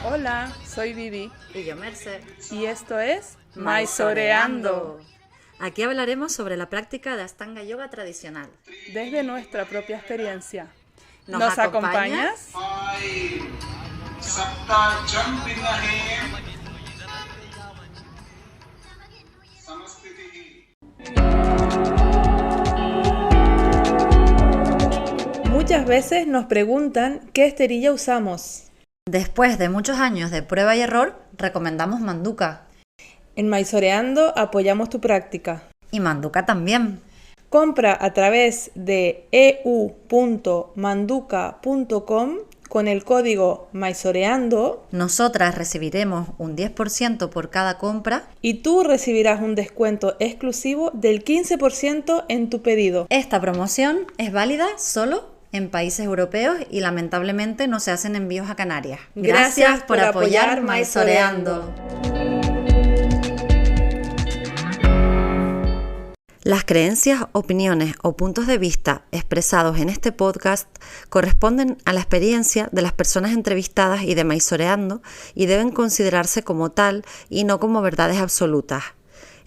Hola, soy Vivi. Y yo, Merce. Y esto es Maizoreando. Aquí hablaremos sobre la práctica de Ashtanga Yoga tradicional. Desde nuestra propia experiencia. ¿Nos acompañas? Muchas veces nos preguntan qué esterilla usamos. Después de muchos años de prueba y error, recomendamos Manduka. En Maizoreando apoyamos tu práctica. Y Manduka también. Compra a través de eu.manduka.com con el código Maizoreando. Nosotras recibiremos un 10% por cada compra. Y tú recibirás un descuento exclusivo del 15% en tu pedido. Esta promoción es válida solo en países europeos y lamentablemente no se hacen envíos a Canarias. Gracias por apoyar Maizoreando. Las creencias, opiniones o puntos de vista expresados en este podcast corresponden a la experiencia de las personas entrevistadas y de Maizoreando y deben considerarse como tal y no como verdades absolutas.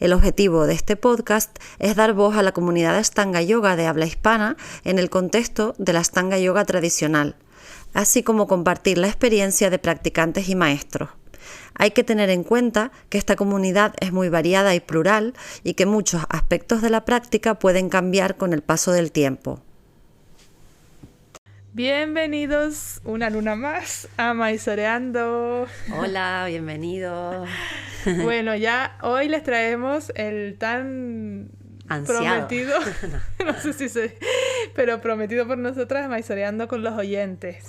El objetivo de este podcast es dar voz a la comunidad de Ashtanga Yoga de habla hispana en el contexto de la Ashtanga Yoga tradicional, así como compartir la experiencia de practicantes y maestros. Hay que tener en cuenta que esta comunidad es muy variada y plural y que muchos aspectos de la práctica pueden cambiar con el paso del tiempo. Bienvenidos una luna más a Maizoreando. Hola, bienvenidos. Bueno, ya hoy les traemos el tan Ansiado. prometido, no sé si se, pero prometido por nosotras, Maizoreando con los oyentes.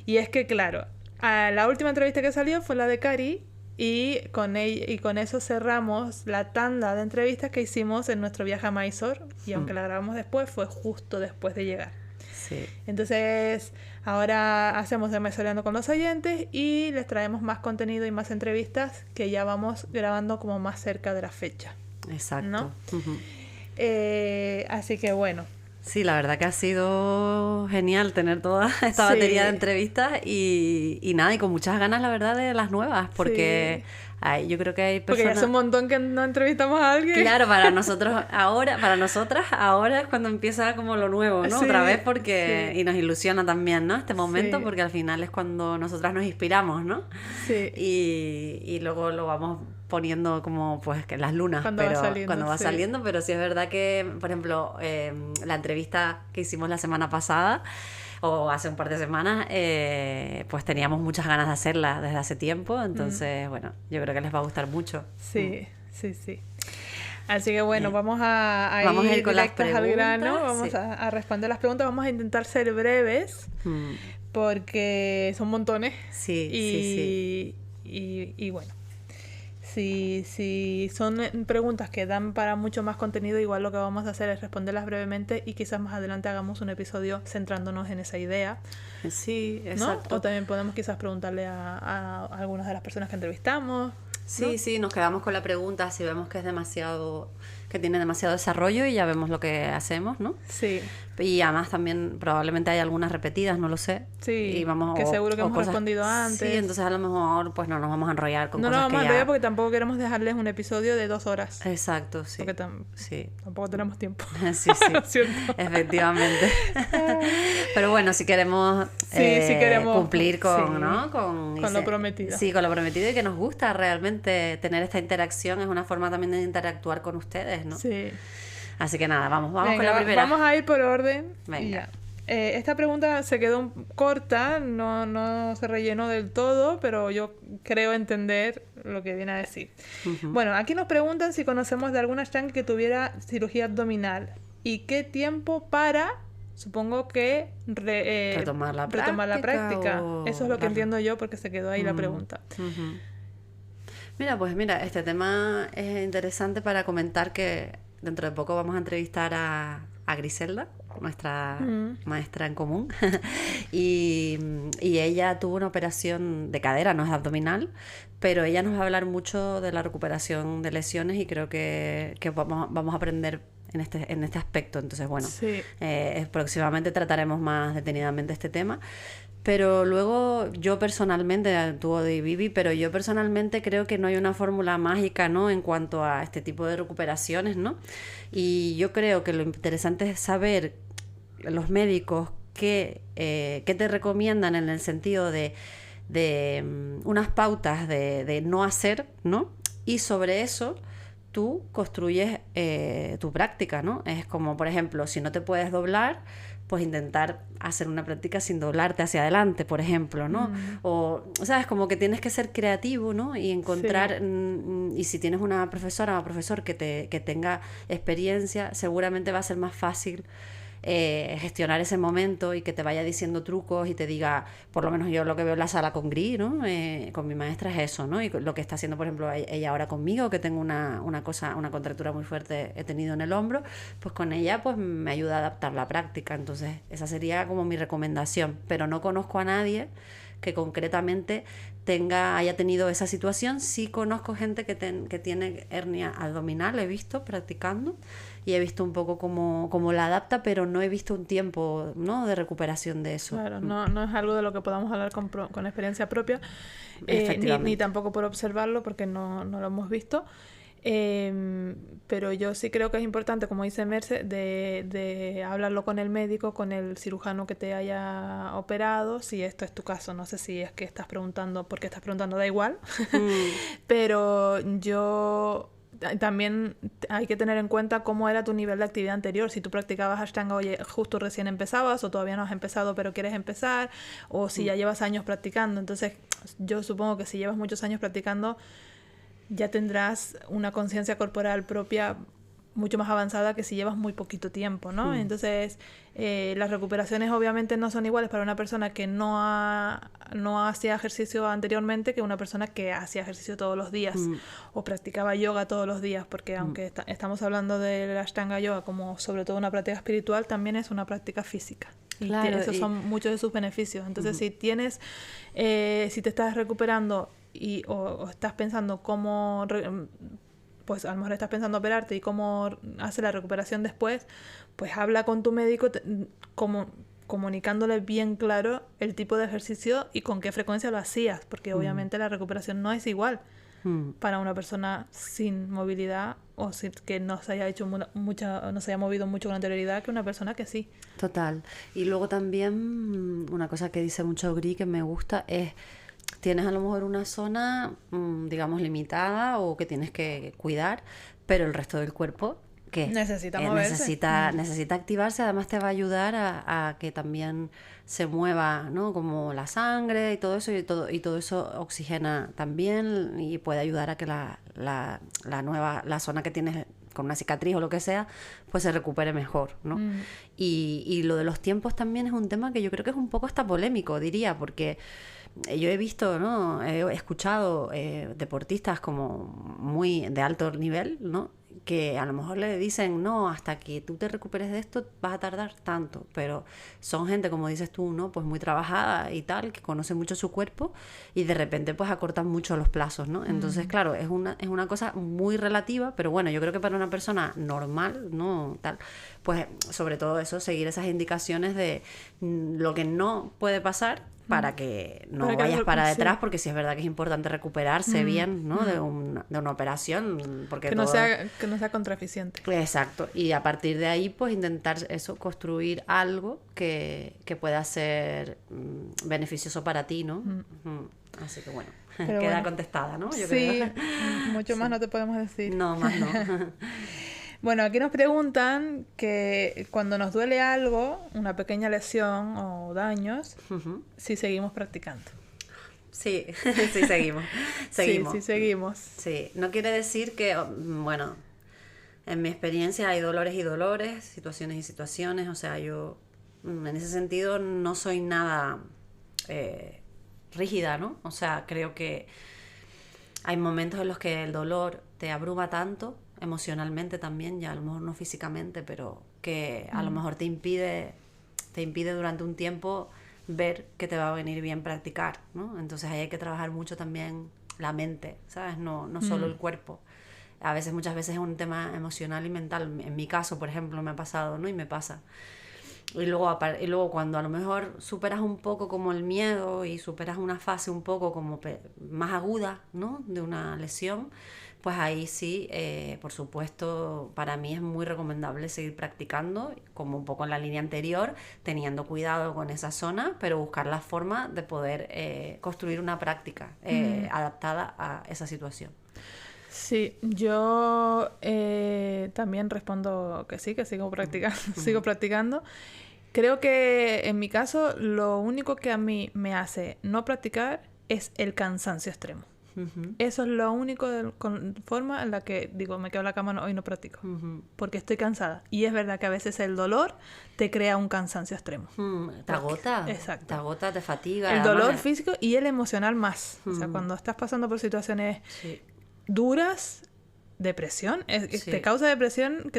Y es que, claro, la última entrevista que salió fue la de Cari y con eso cerramos la tanda de entrevistas que hicimos en nuestro viaje a Mysore y aunque la grabamos después, fue justo después de llegar. Sí. Entonces, ahora hacemos el Maizoreando con los oyentes y les traemos más contenido y más entrevistas que ya vamos grabando como más cerca de la fecha. Exacto. ¿No? Así que bueno. Sí, la verdad que ha sido genial tener toda esta batería de entrevistas y nada, y con muchas ganas, la verdad, de las nuevas, porque yo creo que hay personas... Porque ya hace un montón que no entrevistamos a alguien. Claro, nosotras ahora es cuando empieza como lo nuevo, ¿no? Sí, otra vez porque... sí. Y nos ilusiona también, ¿no? Este momento, Sí. porque al final es cuando nosotras nos inspiramos, ¿no? Sí. Y luego lo vamos poniendo como pues que las lunas Cuando va saliendo, pero sí es verdad que, por ejemplo, la entrevista que hicimos la semana pasada o hace un par de semanas, pues teníamos muchas ganas de hacerla desde hace tiempo, entonces bueno, yo creo que les va a gustar mucho. Sí. Así que bueno, vamos a ir con las directas al grano, vamos sí. a responder las preguntas, vamos a intentar ser breves porque son montones. Sí. Y bueno. Si son preguntas que dan para mucho más contenido, igual lo que vamos a hacer es responderlas brevemente y quizás más adelante hagamos un episodio centrándonos en esa idea. Sí, ¿no? exacto. O también podemos quizás preguntarle a algunas de las personas que entrevistamos. Sí, ¿no? sí, nos quedamos con la pregunta si vemos que que tiene demasiado desarrollo y ya vemos lo que hacemos, ¿no? Sí. Y además también probablemente hay algunas repetidas, no lo sé. Sí, y vamos, que seguro que hemos cosas, respondido antes. Sí, entonces a lo mejor pues no nos vamos a enrollar con no cosas nos vamos que a enrollar porque tampoco queremos dejarles un episodio de 2 horas. Exacto, sí. Porque tampoco tenemos tiempo. Sí. Lo siento. Efectivamente. Pero bueno, si queremos, cumplir con, sí, ¿no? con lo prometido. Sí, con lo prometido y que nos gusta realmente tener esta interacción, es una forma también de interactuar con ustedes, ¿no? Sí. Así que nada, vamos Venga, con la primera. Vamos a ir por orden. Venga. Y ya. Esta pregunta se quedó corta, no se rellenó del todo, pero yo creo entender lo que viene a decir. Bueno, aquí nos preguntan si conocemos de alguna ashtanga que tuviera cirugía abdominal y qué tiempo para, supongo que retomar la práctica. O... Eso es lo que entiendo yo porque se quedó ahí la pregunta. Mira, este tema es interesante para comentar que dentro de poco vamos a entrevistar a Griselda, nuestra maestra en común, y ella tuvo una operación de cadera, no es abdominal, pero ella nos va a hablar mucho de la recuperación de lesiones y creo que vamos a aprender en este aspecto. Entonces, bueno, Sí. próximamente trataremos más detenidamente este tema. Pero luego yo personalmente, tú de Vivi, pero yo personalmente creo que no hay una fórmula mágica, ¿no? En cuanto a este tipo de recuperaciones, ¿no? Y yo creo que lo interesante es saber los médicos qué te recomiendan en el sentido de unas pautas de no hacer, ¿no? Y sobre eso tú construyes tu práctica, ¿no? Es como, por ejemplo, si no te puedes doblar, pues intentar hacer una práctica sin doblarte hacia adelante, por ejemplo, ¿no? O, ¿sabes? Como que tienes que ser creativo, ¿no? Y encontrar, y si tienes una profesora o profesor que tenga experiencia, seguramente va a ser más fácil gestionar ese momento y que te vaya diciendo trucos y te diga, por lo menos yo lo que veo en la sala con Gris, ¿no? Con mi maestra es eso, ¿no? Y lo que está haciendo, por ejemplo, ella ahora conmigo, que tengo una contractura muy fuerte he tenido en el hombro, pues con ella pues me ayuda a adaptar la práctica. Entonces esa sería como mi recomendación, pero no conozco a nadie que concretamente haya tenido esa situación. Sí conozco gente que tiene hernia abdominal, he visto practicando y he visto un poco cómo la adapta, pero no he visto un tiempo, ¿no? De recuperación de eso. Claro, no es algo de lo que podamos hablar con experiencia propia, ni tampoco por observarlo porque no lo hemos visto. Pero yo sí creo que es importante, como dice Merce, de hablarlo con el médico, con el cirujano que te haya operado, si esto es tu caso. No sé si es que estás preguntando, porque estás preguntando, da igual. Pero yo también hay que tener en cuenta cómo era tu nivel de actividad anterior. Si tú practicabas Ashtanga, oye, justo recién empezabas, o todavía no has empezado pero quieres empezar, o si ya llevas años practicando. Entonces yo supongo que si llevas muchos años practicando, ya tendrás una conciencia corporal propia mucho más avanzada que si llevas muy poquito tiempo, ¿no? Entonces, las recuperaciones obviamente no son iguales para una persona que no hacía ejercicio anteriormente que una persona que hacía ejercicio todos los días o practicaba yoga todos los días, porque aunque estamos hablando de la Ashtanga Yoga como sobre todo una práctica espiritual, también es una práctica física. Claro, esos son muchos de sus beneficios. Entonces, si te estás recuperando o estás pensando cómo, pues a lo mejor estás pensando operarte y cómo hace la recuperación después, pues habla con tu médico comunicándole bien claro el tipo de ejercicio y con qué frecuencia lo hacías, porque obviamente la recuperación no es igual para una persona sin movilidad o que no se haya hecho no se haya movido mucho con anterioridad que una persona que sí. Total. Y luego también una cosa que dice mucho Gris que me gusta es: tienes a lo mejor una zona, digamos, limitada o que tienes que cuidar, pero el resto del cuerpo que necesita moverse. Necesita activarse. Además te va a ayudar a que también se mueva, ¿no? Como la sangre y todo eso, y todo eso oxigena también y puede ayudar a que la zona que tienes con una cicatriz o lo que sea, pues se recupere mejor, ¿no? Y lo de los tiempos también es un tema que yo creo que es un poco hasta polémico, diría, porque yo he visto, ¿no? He escuchado deportistas como muy de alto nivel, ¿no? Que a lo mejor le dicen, no, hasta que tú te recuperes de esto vas a tardar tanto, pero son gente, como dices tú, ¿no? Pues muy trabajada y tal, que conoce mucho su cuerpo y de repente pues acortan mucho los plazos, ¿no? Entonces, claro, es una cosa muy relativa, pero bueno, yo creo que para una persona normal, ¿no? Tal, pues sobre todo eso, seguir esas indicaciones de lo que no puede pasar para que no vayas para detrás, porque sí es verdad que es importante recuperarse bien, ¿no? De una operación, porque que no sea contraeficiente. Exacto, y a partir de ahí pues intentar construir algo que pueda ser beneficioso para ti, ¿no? Así que bueno, queda contestada, ¿no? Yo creo. Mucho más no te podemos decir. No, más no. Bueno, aquí nos preguntan que cuando nos duele algo, una pequeña lesión o daños, si seguimos practicando. Sí, sí seguimos. Sí, seguimos. Sí, no quiere decir que, bueno, en mi experiencia hay dolores y dolores, situaciones y situaciones, o sea, yo en ese sentido no soy nada rígida, ¿no? O sea, creo que hay momentos en los que el dolor te abruma tanto, emocionalmente también, ya a lo mejor no físicamente, pero que a lo mejor te impide durante un tiempo ver que te va a venir bien practicar, ¿no? Entonces ahí hay que trabajar mucho también la mente, ¿sabes? No solo el cuerpo. muchas veces es un tema emocional y mental. En mi caso, por ejemplo, me ha pasado, ¿no? Y me pasa. Y luego cuando a lo mejor superas un poco como el miedo y superas una fase un poco como más aguda, ¿no? De una lesión, pues ahí sí, por supuesto, para mí es muy recomendable seguir practicando, como un poco en la línea anterior, teniendo cuidado con esa zona, pero buscar la forma de poder construir una práctica adaptada a esa situación. Sí, yo también respondo que sí, que sigo practicando, sigo practicando. Creo que en mi caso lo único que a mí me hace no practicar es el cansancio extremo. Eso es lo único forma en la que digo, me quedo en la cama, hoy no practico, porque estoy cansada. Y es verdad que a veces el dolor te crea un cansancio extremo. Te agota. Exacto. Te agota, te fatiga. El dolor físico y el emocional más. O sea, cuando estás pasando por situaciones duras, depresión, te causa depresión,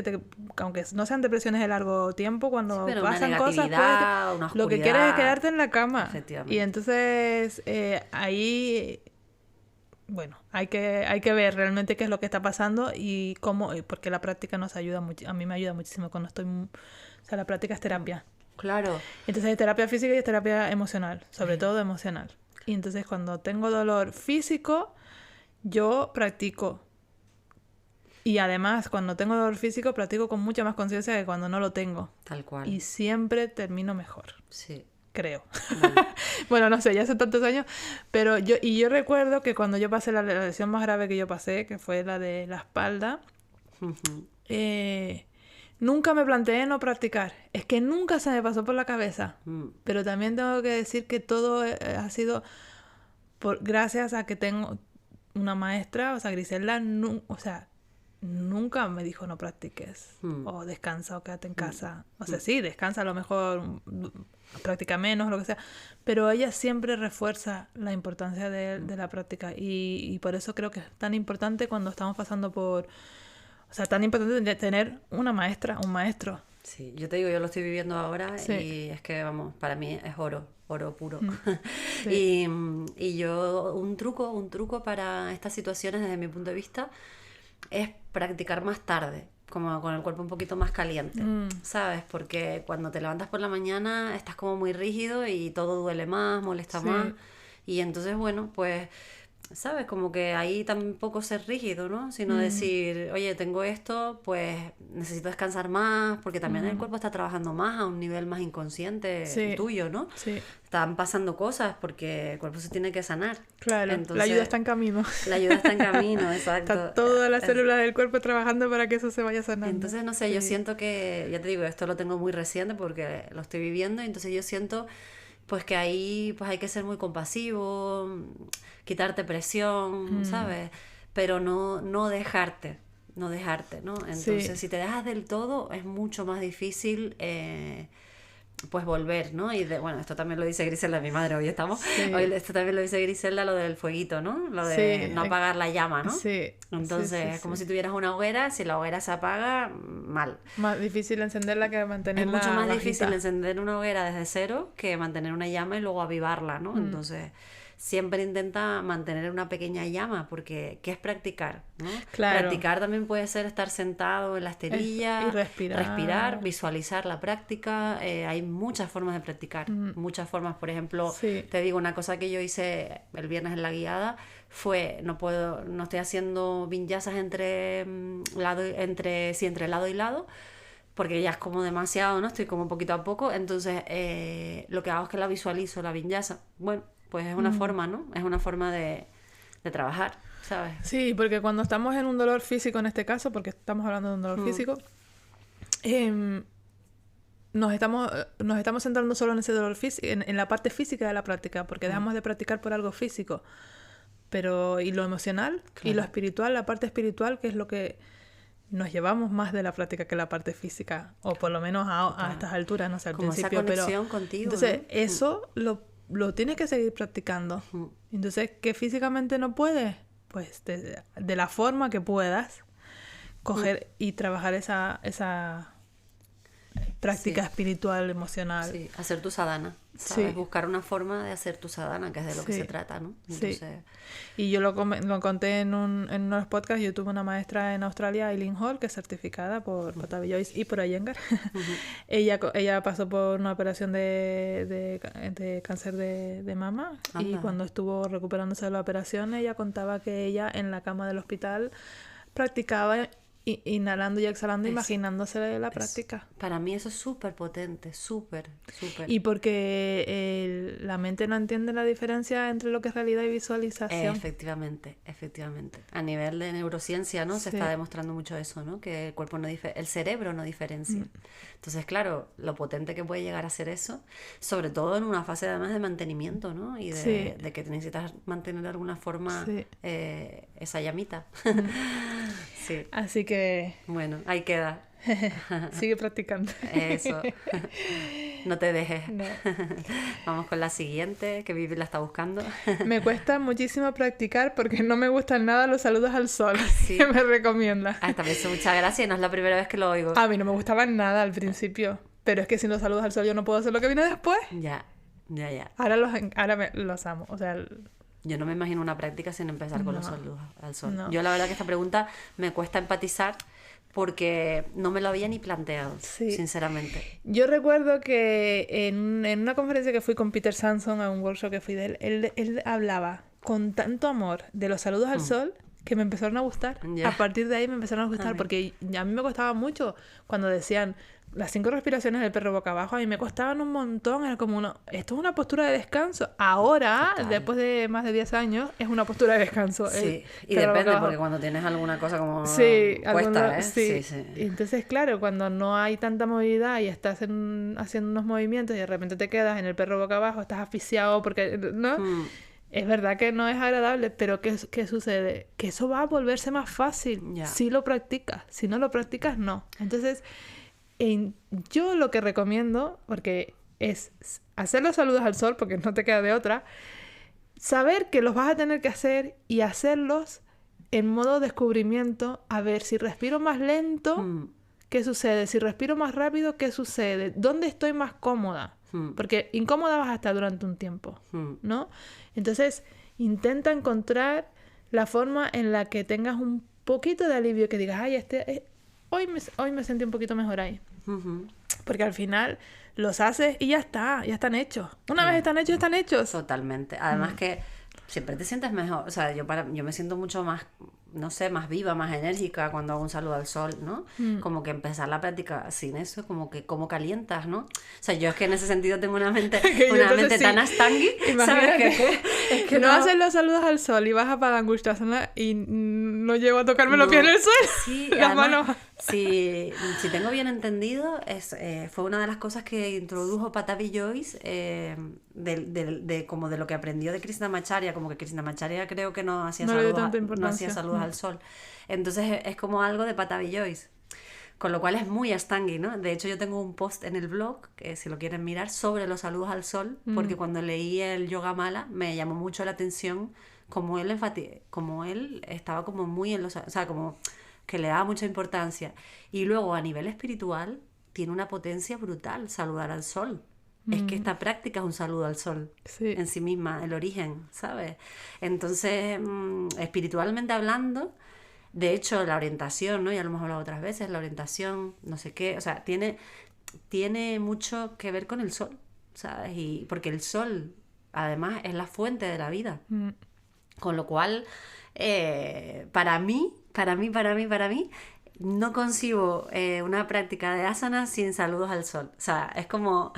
aunque no sean depresiones de largo tiempo, cuando pasan cosas, lo que quieres es quedarte en la cama. Y entonces ahí, bueno, hay que ver realmente qué es lo que está pasando y cómo, porque la práctica nos ayuda mucho. A mí me ayuda muchísimo cuando estoy, o sea, la práctica es terapia. Claro. Entonces hay terapia física y hay terapia emocional, sobre todo emocional. Y entonces cuando tengo dolor físico, yo practico. Y además, cuando tengo dolor físico, practico con mucha más conciencia que cuando no lo tengo. Tal cual. Y siempre termino mejor. Sí. Creo. Bueno, no sé, ya hace tantos años. Pero yo recuerdo que cuando yo pasé la lesión más grave que yo pasé, que fue la de la espalda, nunca me planteé no practicar. Es que nunca se me pasó por la cabeza. Pero también tengo que decir que todo ha sido gracias a que tengo una maestra, o sea, Griselda, nunca me dijo no practiques o descansa o quédate en casa. O sea, sí, descansa, a lo mejor practica menos, lo que sea, pero ella siempre refuerza la importancia de la práctica y por eso creo que es tan importante cuando estamos pasando por... O sea, tan importante tener una maestra, un maestro. Sí, yo te digo, yo lo estoy viviendo ahora y es que, vamos, para mí es oro puro. Sí. Y yo, un truco para estas situaciones desde mi punto de vista es practicar más tarde, como con el cuerpo un poquito más caliente, ¿sabes? Porque cuando te levantas por la mañana estás como muy rígido y todo duele más, molesta más. Y entonces, bueno, pues, ¿sabes? Como que ahí tampoco ser rígido, ¿no? Sino decir, oye, tengo esto, pues necesito descansar más, porque también el cuerpo está trabajando más a un nivel más inconsciente tuyo, ¿no? Sí. Están pasando cosas porque el cuerpo se tiene que sanar. Claro, entonces, la ayuda está en camino. La ayuda está en camino, exacto. Está todas las células del cuerpo trabajando para que eso se vaya sanando. Entonces, no sé, yo siento que, ya te digo, esto lo tengo muy reciente porque lo estoy viviendo, y entonces yo siento pues que ahí pues hay que ser muy compasivo, quitarte presión, ¿sabes? Pero no dejarte, ¿no? Entonces, si te dejas del todo, es mucho más difícil pues volver, ¿no? Y bueno, esto también lo dice Griselda, mi madre, hoy estamos, esto también lo dice Griselda, lo del fueguito, ¿no? Lo de no apagar la llama, ¿no? Sí. Entonces, es como si tuvieras una hoguera, si la hoguera se apaga, mal. Más difícil encenderla que mantenerla. Es mucho más bajita. Difícil encender una hoguera desde cero que mantener una llama y luego avivarla, ¿no? Entonces, siempre intenta mantener una pequeña llama, porque ¿qué es practicar? ¿No? Claro. Practicar también puede ser estar sentado en la esterilla, y respirar, visualizar la práctica. Hay muchas formas de practicar, muchas formas. Por ejemplo, te digo, una cosa que yo hice el viernes en la guiada fue, no estoy haciendo vinyasas entre lado y lado, porque ya es como demasiado, ¿no? Estoy como poquito a poco. Entonces, lo que hago es que la visualizo, la vinyasa. Bueno, pues es una forma, ¿no? Es una forma de trabajar, ¿sabes? Sí, porque cuando estamos en un dolor físico, en este caso, porque estamos hablando de un dolor físico, nos estamos centrando solo en ese dolor físico, en la parte física de la práctica, porque dejamos de practicar por algo físico. Pero, y lo emocional, y lo espiritual, la parte espiritual, que es lo que nos llevamos más de la práctica que la parte física, o por lo menos a estas alturas, no sé, al como principio. Esa conexión contigo, entonces, ¿no? eso lo tienes que seguir practicando. Entonces, ¿que físicamente no puedes? Pues de la forma que puedas, coger y trabajar esa práctica espiritual, emocional. Sí, hacer tu sadhana, ¿sabes? Buscar una forma de hacer tu sadhana, que es de lo que se trata, ¿no? Entonces... Y yo lo conté en uno de los podcasts. Yo tuve una maestra en Australia, Eileen Hall, que es certificada por Pattabhi Jois y por Iyengar. Ella pasó por una operación de cáncer de mama. Anda. Y cuando estuvo recuperándose de la operación, ella contaba que ella en la cama del hospital practicaba inhalando y exhalando, imaginándose la práctica. Para mí eso es súper potente, súper. Y porque la mente no entiende la diferencia entre lo que es realidad y visualización. Efectivamente. A nivel de neurociencia, ¿no? Se está demostrando mucho eso, ¿no? Que el cuerpo el cerebro no diferencia. Entonces, claro, lo potente que puede llegar a ser eso, sobre todo en una fase además de mantenimiento, ¿no? Y de que necesitas mantener de alguna forma esa llamita. Sí. Así que... Bueno, ahí queda. Sigue practicando. Eso. No te dejes. No. Vamos con la siguiente, que Vivi la está buscando. Me cuesta muchísimo practicar porque no me gustan nada los saludos al sol. ¿Qué me recomiendas? Esta vez muchas gracias, no es la primera vez que lo oigo. A mí no me gustaban nada al principio. Pero es que sin los saludos al sol yo no puedo hacer lo que viene después. Ya. Ahora los amo. O sea... Yo no me imagino una práctica sin empezar con los saludos al sol. No. Yo la verdad que esta pregunta me cuesta empatizar porque no me lo había ni planteado, sinceramente. Yo recuerdo que en una conferencia que fui con Peter Sanson, a un workshop que fui de él hablaba con tanto amor de los saludos al sol que me empezaron a gustar. A partir de ahí me empezaron a gustar porque a mí me costaba mucho cuando decían las 5 respiraciones del perro boca abajo. A mí me costaban un montón. Era como esto es una postura de descanso. Ahora, después de más de 10 años, es una postura de descanso. Sí, y depende, porque cuando tienes alguna cosa como cuesta, Sí. Y entonces, claro, cuando no hay tanta movilidad y estás haciendo unos movimientos y de repente te quedas en el perro boca abajo, estás asfixiado porque... ¿no? Es verdad que no es agradable, pero ¿qué sucede? Que eso va a volverse más fácil si lo practicas. Si no lo practicas, no. Entonces... yo lo que recomiendo, porque es hacer los saludos al sol, porque no te queda de otra, saber que los vas a tener que hacer y hacerlos en modo descubrimiento, a ver si respiro más lento, ¿qué sucede? Si respiro más rápido, ¿qué sucede? ¿Dónde estoy más cómoda? Porque incómoda vas a estar durante un tiempo, ¿no? Entonces, intenta encontrar la forma en la que tengas un poquito de alivio, que digas, ay, hoy me sentí un poquito mejor ahí. Porque al final los haces y ya están hechos. Una vez están hechos. Totalmente. Además que siempre te sientes mejor. O sea, yo me siento mucho más, no sé, más viva, más enérgica cuando hago un saludo al sol, ¿no? Como que empezar la práctica sin eso, como calientas, ¿no? O sea, yo es que en ese sentido tengo una mente tan astangui, ¿sabes? Es que no haces los saludos al sol y vas a Padangusthasana y no llego a tocarme los pies en el suelo. Sí, las manos. Si tengo bien entendido, fue una de las cosas que introdujo Pattabhi Jois como de lo que aprendió de Krishnamacharya, como que Krishnamacharya creo que no hacía saludos al sol. Entonces es como algo de Pattabhi Jois. Con lo cual es muy astangui, ¿no? De hecho, yo tengo un post en el blog, que si lo quieren mirar, sobre los saludos al sol, porque cuando leí el Yoga Mala me llamó mucho la atención como él estaba como muy en los... O sea, como que le daba mucha importancia. Y luego, a nivel espiritual, tiene una potencia brutal saludar al sol. Es que esta práctica es un saludo al sol en sí misma, el origen, ¿sabes? Entonces, espiritualmente hablando... De hecho, la orientación, ¿no? Ya lo hemos hablado otras veces, la orientación, no sé qué, o sea, tiene mucho que ver con el sol, ¿sabes? Y porque el sol, además, es la fuente de la vida. Con lo cual, para mí, no concibo una práctica de asana sin saludos al sol. O sea, es como,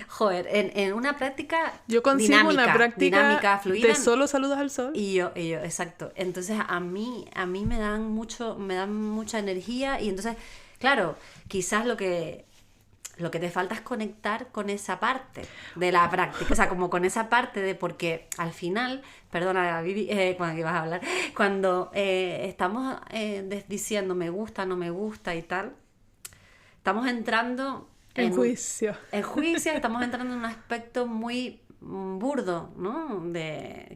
joder, en una práctica yo concibo una práctica dinámica, fluida, de solo saludos al sol. Y yo, exacto. Entonces a mí me dan mucha energía y entonces, claro, quizás lo que te falta es conectar con esa parte de la práctica, o sea, como con esa parte de, porque al final, perdona, Vivi, cuando ibas a hablar, cuando estamos diciendo me gusta, no me gusta y tal, estamos entrando en juicio. En juicio, estamos entrando en un aspecto muy burdo, ¿no?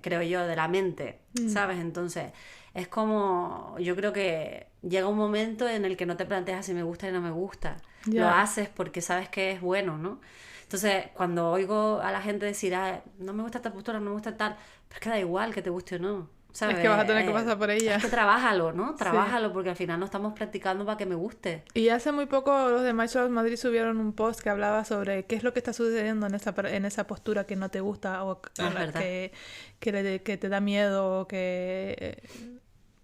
Creo yo, de la mente, ¿sabes? Entonces, es como, yo creo que llega un momento en el que no te planteas si me gusta y no me gusta. lo haces porque sabes que es bueno, ¿no? Entonces, cuando oigo a la gente decir, no me gusta esta postura, no me gusta tal, pero es que da igual que te guste o no, ¿sabes? Es que vas a tener que pasar por ella. Es que trabájalo, ¿no? Trabájalo, porque al final no estamos practicando para que me guste. Y hace muy poco los de Mindsurf Madrid subieron un post que hablaba sobre qué es lo que está sucediendo en esa postura que no te gusta o que te da miedo o que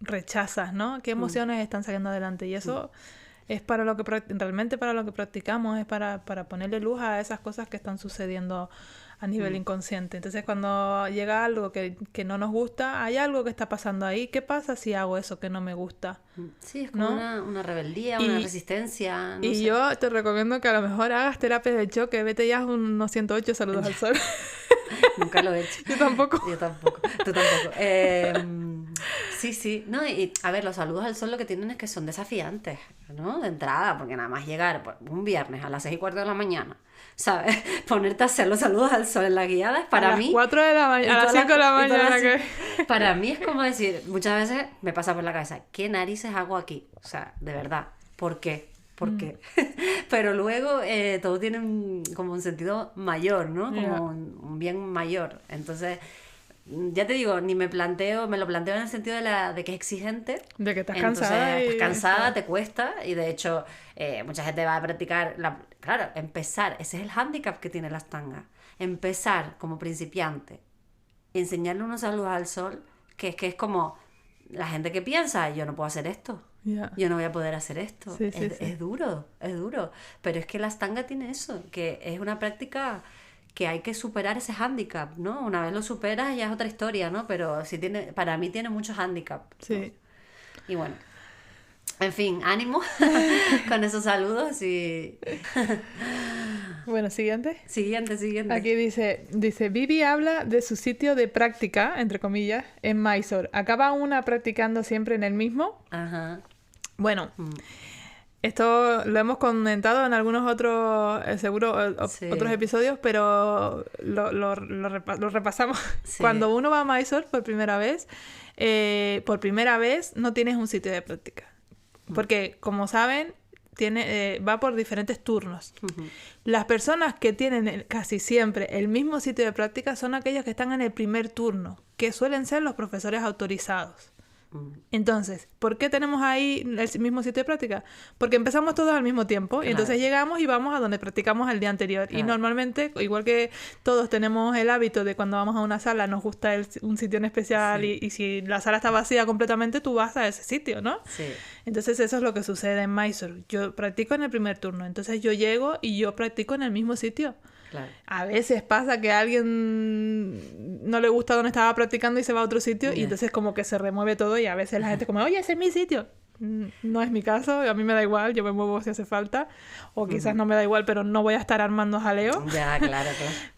rechazas, ¿no? ¿Qué emociones están saliendo adelante? Y eso es para lo que realmente para lo que practicamos, es para ponerle luz a esas cosas que están sucediendo a nivel inconsciente. Entonces, cuando llega algo que no nos gusta, hay algo que está pasando ahí. ¿Qué pasa si hago eso que no me gusta? Sí, es como una rebeldía, una resistencia. No sé. Yo te recomiendo que a lo mejor hagas terapia de choque. Vete ya unos 108 saludos al sol. Nunca lo he hecho. Yo tampoco. Tú tampoco. Sí. No, y a ver, los saludos al sol lo que tienen es que son desafiantes, ¿no? De entrada, porque nada más llegar un viernes a las 6:15 de la mañana, ¿sabes? Ponerte a hacer los saludos al sol en la guiada es para mí... A las 4 de la mañana, a las 5 de la mañana. Para mí es como decir, muchas veces me pasa por la cabeza, ¿qué narices hago aquí? O sea, de verdad, ¿por qué? ¿Por qué? Pero luego todo tiene como un sentido mayor, ¿no? Como un bien mayor. Entonces, ya te digo, me lo planteo en el sentido de que es exigente. De que estás cansada. Estás cansada, te cuesta. Y de hecho, mucha gente va a practicar... Claro, empezar. Ese es el hándicap que tiene la Ashtanga. Empezar como principiante. Enseñarle unos saludos al sol, que es como... La gente que piensa, yo no puedo hacer esto. Yo no voy a poder hacer esto. Sí. Es duro. Pero es que la Ashtanga tiene eso, que es una práctica que hay que superar ese hándicap, ¿no? Una vez lo superas ya es otra historia, ¿no? Pero para mí tiene muchos hándicaps. Sí. ¿no? Y bueno, en fin, ánimo con esos saludos y... Bueno, siguiente. Siguiente. Aquí dice, Vivi habla de su sitio de práctica, entre comillas, en Mysore. ¿Acaba una practicando siempre en el mismo? Ajá. Bueno, esto lo hemos comentado en algunos otros, otros episodios, pero lo repasamos. Sí. Cuando uno va a Mysore por primera vez no tienes un sitio de práctica. Porque, como saben, va por diferentes turnos. Las personas que tienen casi siempre el mismo sitio de práctica son aquellos que están en el primer turno, que suelen ser los profesores autorizados. Entonces, ¿por qué tenemos ahí el mismo sitio de práctica? Porque empezamos todos al mismo tiempo, claro. Y entonces llegamos y vamos a donde practicamos el día anterior. Claro. Y normalmente, igual que todos tenemos el hábito de cuando vamos a una sala, nos gusta un sitio en especial, sí. y si la sala está vacía completamente, tú vas a ese sitio, ¿no? Sí. Entonces eso es lo que sucede en Mysore. Yo practico en el primer turno, entonces yo llego y yo practico en el mismo sitio. Claro. A veces pasa que a alguien no le gusta donde estaba practicando y se va a otro sitio, y entonces como que se remueve todo y a veces la gente como, oye, ese es mi sitio. No es mi caso, a mí me da igual, yo me muevo si hace falta, o quizás no me da igual, pero no voy a estar armando jaleo. Ya, claro.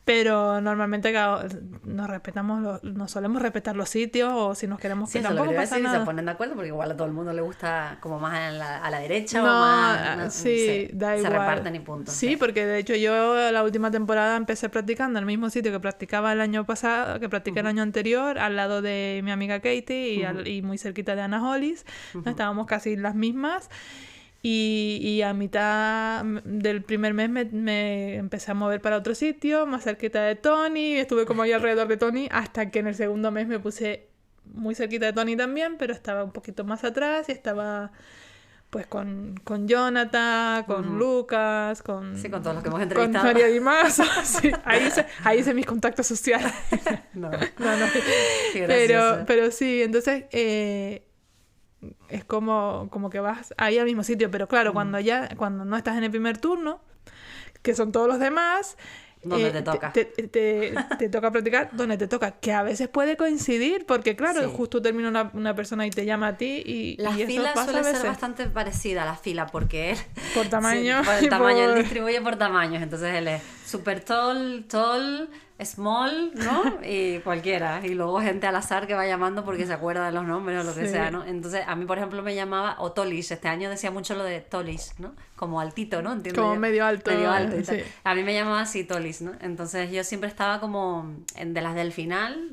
Pero normalmente nos solemos respetar los sitios, o si nos queremos que tampoco pasa nada. Se ponen de acuerdo, porque igual a todo el mundo le gusta como más a la derecha, no, o más... sí, da igual. Se reparten y punto. Sí, porque de hecho yo la última temporada empecé practicando en el mismo sitio que practicaba el año pasado, que practiqué el año anterior, al lado de mi amiga Katie y muy cerquita de Anna Hollis. Estábamos casi las mismas. Y a mitad del primer mes me empecé a mover para otro sitio, más cerquita de Tony, estuve como ahí alrededor de Tony, hasta que en el segundo mes me puse muy cerquita de Tony también, pero estaba un poquito más atrás y estaba pues con Jonathan, con Lucas, con todos los que hemos entrevistado. Con María Dimas. Sí, ahí hice mis contactos sociales. No. Pero sí, entonces... es como que vas ahí al mismo sitio, pero claro, cuando no estás en el primer turno, que son todos los demás, donde te toca. Te toca practicar donde te toca, que a veces puede coincidir, porque claro, justo termina una persona y te llama a ti y la y fila eso pasa suele a veces. ser bastante parecida a la fila, porque él por tamaño, sí, por el tamaño, él distribuye por tamaños, entonces él es super tall, small, ¿no? Y cualquiera. Y luego gente al azar que va llamando porque se acuerda de los nombres o lo que sea, ¿no? Entonces, a mí, por ejemplo, me llamaba o Tolish. Este año decía mucho lo de Tolish, ¿no? Como altito, ¿no? ¿Entiendes? Como medio alto. Medio alto y sí. tal. A mí me llamaba así Tolish, ¿no? Entonces, yo siempre estaba como de las del final.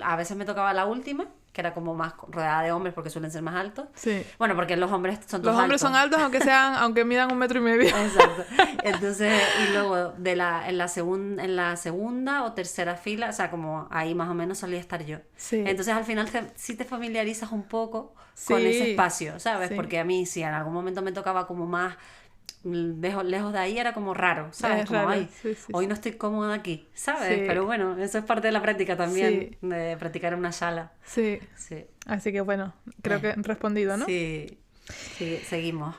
A veces me tocaba la última que era como más rodeada de hombres porque suelen ser más altos. Sí. Bueno, porque los hombres son todos Los hombres son altos aunque midan 1,5 metros. Exacto. Entonces, y luego en la segunda o tercera fila, o sea, como ahí más o menos solía estar yo. Sí. Entonces, al final sí te familiarizas un poco con ese espacio, ¿sabes? Sí. Porque a mí, si en algún momento me tocaba como más lejos de ahí, era como raro, ¿sabes? Es como, raro. ay, Sí. hoy no estoy cómoda aquí, ¿sabes? Sí. Pero bueno, eso es parte de la práctica también, de practicar en una sala. Sí. Sí. Así que bueno, creo que he respondido, ¿no? Sí, seguimos.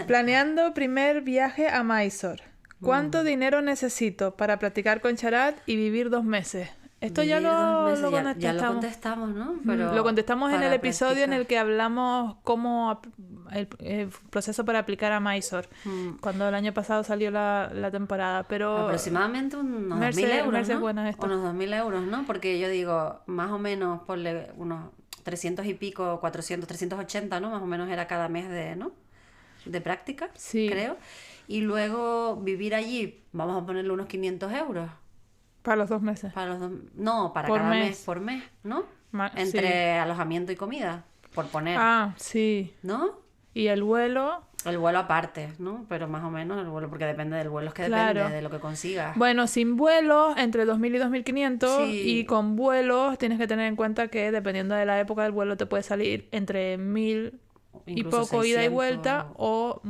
Planeando primer viaje a Mysore. ¿Cuánto dinero necesito para practicar con Charat y vivir 2 meses? Esto Vivir 2 meses, ya lo contestamos. contestamos, ¿no? Pero lo contestamos en el episodio practicar. en el que hablamos cómo el proceso para aplicar a Mysore, cuando el año pasado salió la temporada, pero aproximadamente unos Merce, 2.000 euros, Merce ¿no? es buena esto. Unos 2.000 euros, ¿no? Porque yo digo, más o menos, ponle unos 300 y pico, 400, 380, ¿no? Más o menos era cada mes de práctica, Sí. creo. Y luego vivir allí, vamos a ponerle unos 500 euros. para los 2 meses. Para para Por cada mes. mes, por mes, ¿no? Sí. Entre alojamiento y comida, por poner, Ah, sí. ¿no? Y el vuelo, El vuelo aparte, ¿no? Pero más o menos el vuelo, porque depende del vuelo, es que Claro. depende de lo que consigas. bueno, sin vuelos, entre 2.000 y 2.500, Sí. y con vuelos tienes que tener en cuenta que dependiendo de la época del vuelo te puede salir entre 1.000 y Incluso poco ida y 600. vuelta, o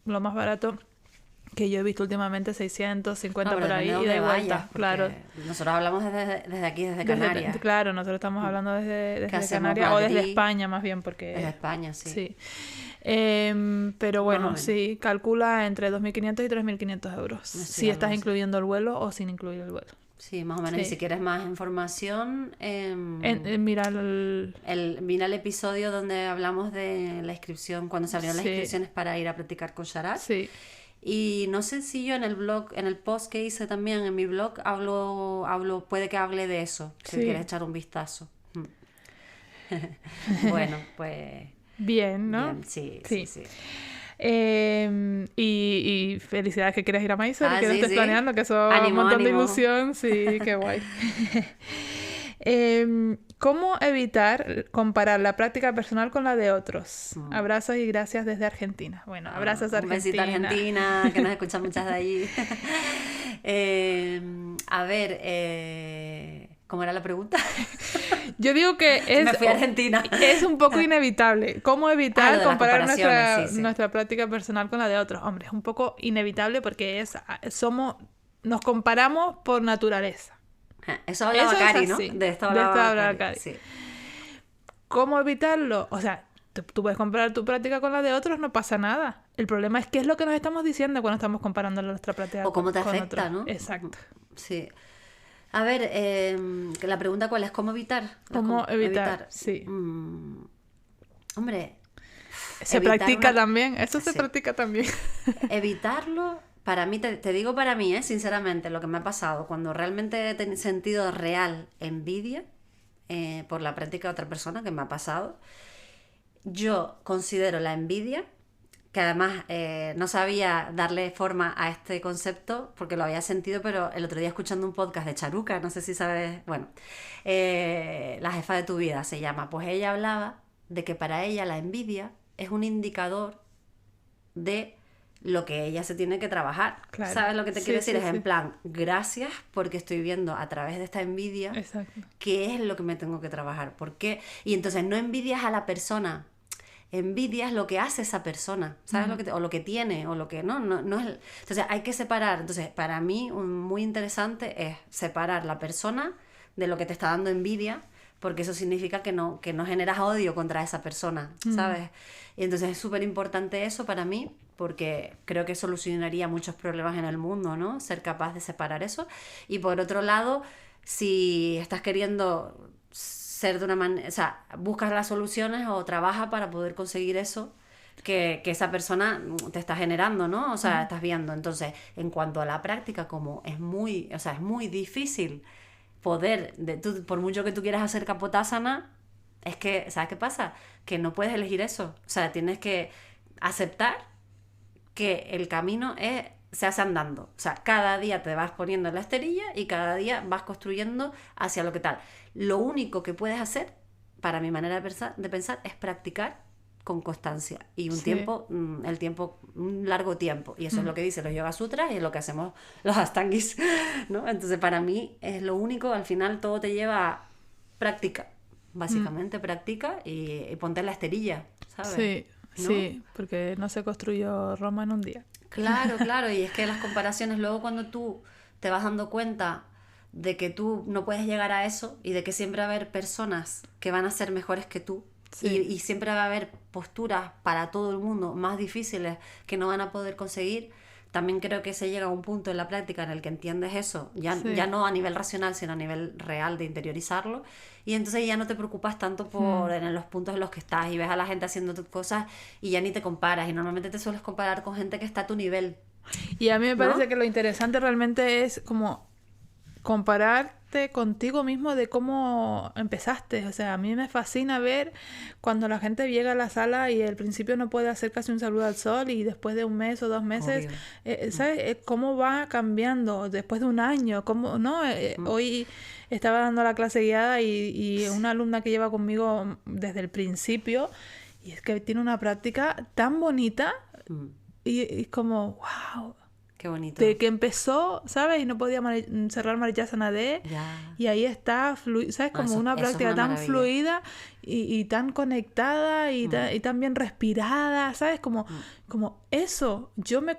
lo más barato que yo he visto últimamente, 650 No, pero por ahí, depende de ida y dónde vuelta. vayas, porque Claro. Nosotros hablamos desde aquí, desde Canarias. Claro, nosotros estamos hablando desde hacemos Canarias o desde Madrid? España más bien, porque... Desde España, sí. Sí. Pero bueno, menos. sí, calcula entre 2.500 y 3.500 euros. Sí, Si estás algo así. incluyendo el vuelo o sin incluir el vuelo. Sí, más o menos. Y Sí. si quieres más información, Mira el... mira el episodio donde hablamos de la inscripción, cuando se abrieron las Sí. inscripciones para ir a practicar con Sharat. Sí. Y no sé si yo en el blog, en el post que hice también, en mi blog, hablo, puede que hable de eso, si Sí. quieres echar un vistazo. Bueno, pues... Bien, ¿no? bien, sí. Y felicidades que quieres ir a Mysore y que lo Sí, estés sí. planeando, que eso es un Ánimo, montón de ánimo. ilusión. Sí, qué guay. ¿Cómo evitar comparar la práctica personal con la de otros? Abrazos y gracias desde Argentina. Bueno, abrazos a Un besito a Argentina, que nos escuchan muchas de allí. A ver, ¿cómo era la pregunta? Yo digo que Me fui a Argentina. es un poco inevitable. ¿Cómo Lo evitar de las comparar comparaciones, sí. nuestra práctica personal con la de otros? Hombre, es un poco inevitable porque nos comparamos por naturaleza. Eso hablaba Eso es Cari, ¿no? así. De esto De esto hablaba hablaba Cari. Cari. Sí. ¿Cómo evitarlo? O sea, tú puedes comparar tu práctica con la de otros, no pasa nada. El problema es qué es lo que nos estamos diciendo cuando estamos comparando nuestra práctica O cómo te con afecta, otros. ¿no? Exacto. Sí. A ver, la pregunta ¿cuál es? ¿Cómo evitar? ¿Cómo evitar? Sí. Hombre, Se evitar practica una- también. Eso se Sí. practica también. evitarlo, para mí, te digo para mí, sinceramente, lo que me ha pasado, cuando realmente he sentido real envidia por la práctica de otra persona, que me ha pasado, yo considero la envidia, que además no sabía darle forma a este concepto porque lo había sentido, pero el otro día escuchando un podcast de Charuca, no sé si sabes, bueno, La jefa de tu vida se llama, pues ella hablaba de que para ella la envidia es un indicador de lo que ella se tiene que trabajar. Claro. ¿Sabes lo que te Sí, quiero decir? sí, Es sí. en plan, gracias porque estoy viendo a través de esta envidia Exacto. qué es lo que me tengo que trabajar. ¿Por qué? Y entonces no envidias a la persona, envidias lo que hace esa persona, ¿sabes? O lo que tiene, o lo que no es... Entonces hay que separar. Entonces para mí muy interesante es separar la persona de lo que te está dando envidia, porque eso significa que no generas odio contra esa persona, ¿sabes? Y entonces es súper importante eso para mí, porque creo que solucionaría muchos problemas en el mundo, ¿no? Ser capaz de separar eso. Y por otro lado, si estás queriendo ser de una manera... O sea, buscas las soluciones o trabajas para poder conseguir eso que esa persona te está generando, ¿no? O sea, estás viendo. Entonces, en cuanto a la práctica, como es muy difícil poder, por mucho que tú quieras hacer Kapotasana, es que, ¿sabes qué pasa? Que no puedes elegir eso. O sea, tienes que aceptar que el camino se hace andando. O sea, cada día te vas poniendo en la esterilla y cada día vas construyendo hacia lo que tal. Lo único que puedes hacer para mi manera de pensar, es practicar con constancia y un un largo tiempo, y eso es lo que dicen los Yoga Sutras y es lo que hacemos los Ashtangis, ¿no? Entonces para mí es lo único, al final todo te lleva a práctica, básicamente practica y ponte la esterilla, ¿sabes? Sí, ¿no? sí, porque no se construyó Roma en un día. Claro, y es que las comparaciones, luego cuando tú te vas dando cuenta de que tú no puedes llegar a eso y de que siempre va a haber personas que van a ser mejores que tú, y siempre va a haber posturas para todo el mundo más difíciles que no van a poder conseguir, también creo que se llega a un punto en la práctica en el que entiendes eso, ya no a nivel racional, sino a nivel real de interiorizarlo, y entonces ya no te preocupas tanto por en los puntos en los que estás y ves a la gente haciendo cosas y ya ni te comparas, y normalmente te sueles comparar con gente que está a tu nivel. Y a mí me parece ¿no? que lo interesante realmente es como compararte contigo mismo de cómo empezaste. O sea, a mí me fascina ver cuando la gente llega a la sala y al principio no puede hacer casi un saludo al sol y después de un mes o 2 meses, ¿sabes? Cómo va cambiando después de un año. Cómo, ¿no? Hoy estaba dando la clase guiada y una alumna que lleva conmigo desde el principio, y es que tiene una práctica tan bonita y como, wow. Qué bonito. De que empezó, ¿sabes? Y no podía cerrar Marichyasana D. Y ahí está, ¿sabes? Como una práctica tan fluida y tan conectada y tan bien respirada, ¿sabes? Como eso. Yo me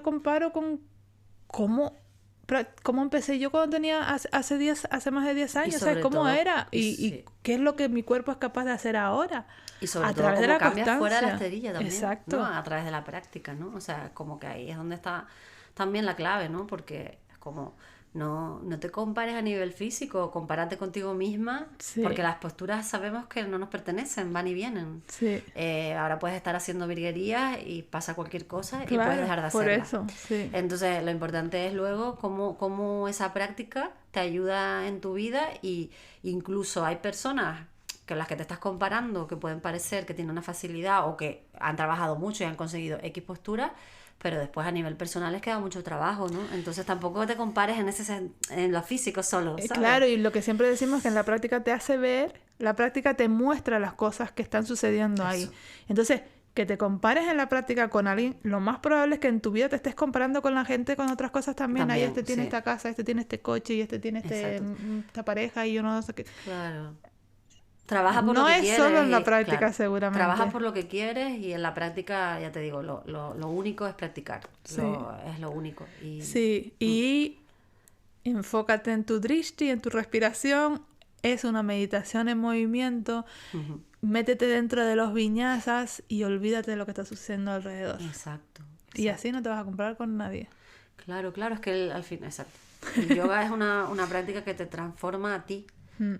comparo con cómo empecé yo cuando tenía hace más de 10 años, ¿sabes? ¿Cómo era? Y qué es lo que mi cuerpo es capaz de hacer ahora. Y sobre a todo través de la cambias constancia. Fuera de la esterilla también. Exacto. ¿no? A través de la práctica, ¿no? O sea, como que ahí es donde está también la clave, ¿no? Porque es como no te compares a nivel físico, compárate contigo misma, porque las posturas sabemos que no nos pertenecen, van y vienen. Sí. Ahora puedes estar haciendo virguerías y pasa cualquier cosa y puedes dejar de hacerla. Por eso, sí. Entonces lo importante es luego cómo esa práctica te ayuda en tu vida, y incluso hay personas con las que te estás comparando que pueden parecer que tienen una facilidad o que han trabajado mucho y han conseguido X postura, pero después a nivel personal les queda mucho trabajo, ¿no? Entonces tampoco te compares en lo físico solo, ¿sabes? Claro, y lo que siempre decimos es que en la práctica te hace ver, la práctica te muestra las cosas que están sucediendo ahí. Entonces, que te compares en la práctica con alguien, lo más probable es que en tu vida te estés comparando con la gente, con otras cosas también. Ahí este tiene esta casa, este tiene este coche y este tiene esta pareja y yo no sé qué. Claro. Trabaja por no lo que es quieres. Solo en la práctica, seguramente. Trabaja por lo que quieres, y en la práctica, ya te digo, lo único es practicar. Es lo único. Y enfócate en tu drishti, en tu respiración. Es una meditación en movimiento. Métete dentro de los viñasas y olvídate de lo que está sucediendo alrededor. Exacto. Y así no te vas a comparar con nadie. Claro, es que al fin, exacto. El yoga es una práctica que te transforma a ti.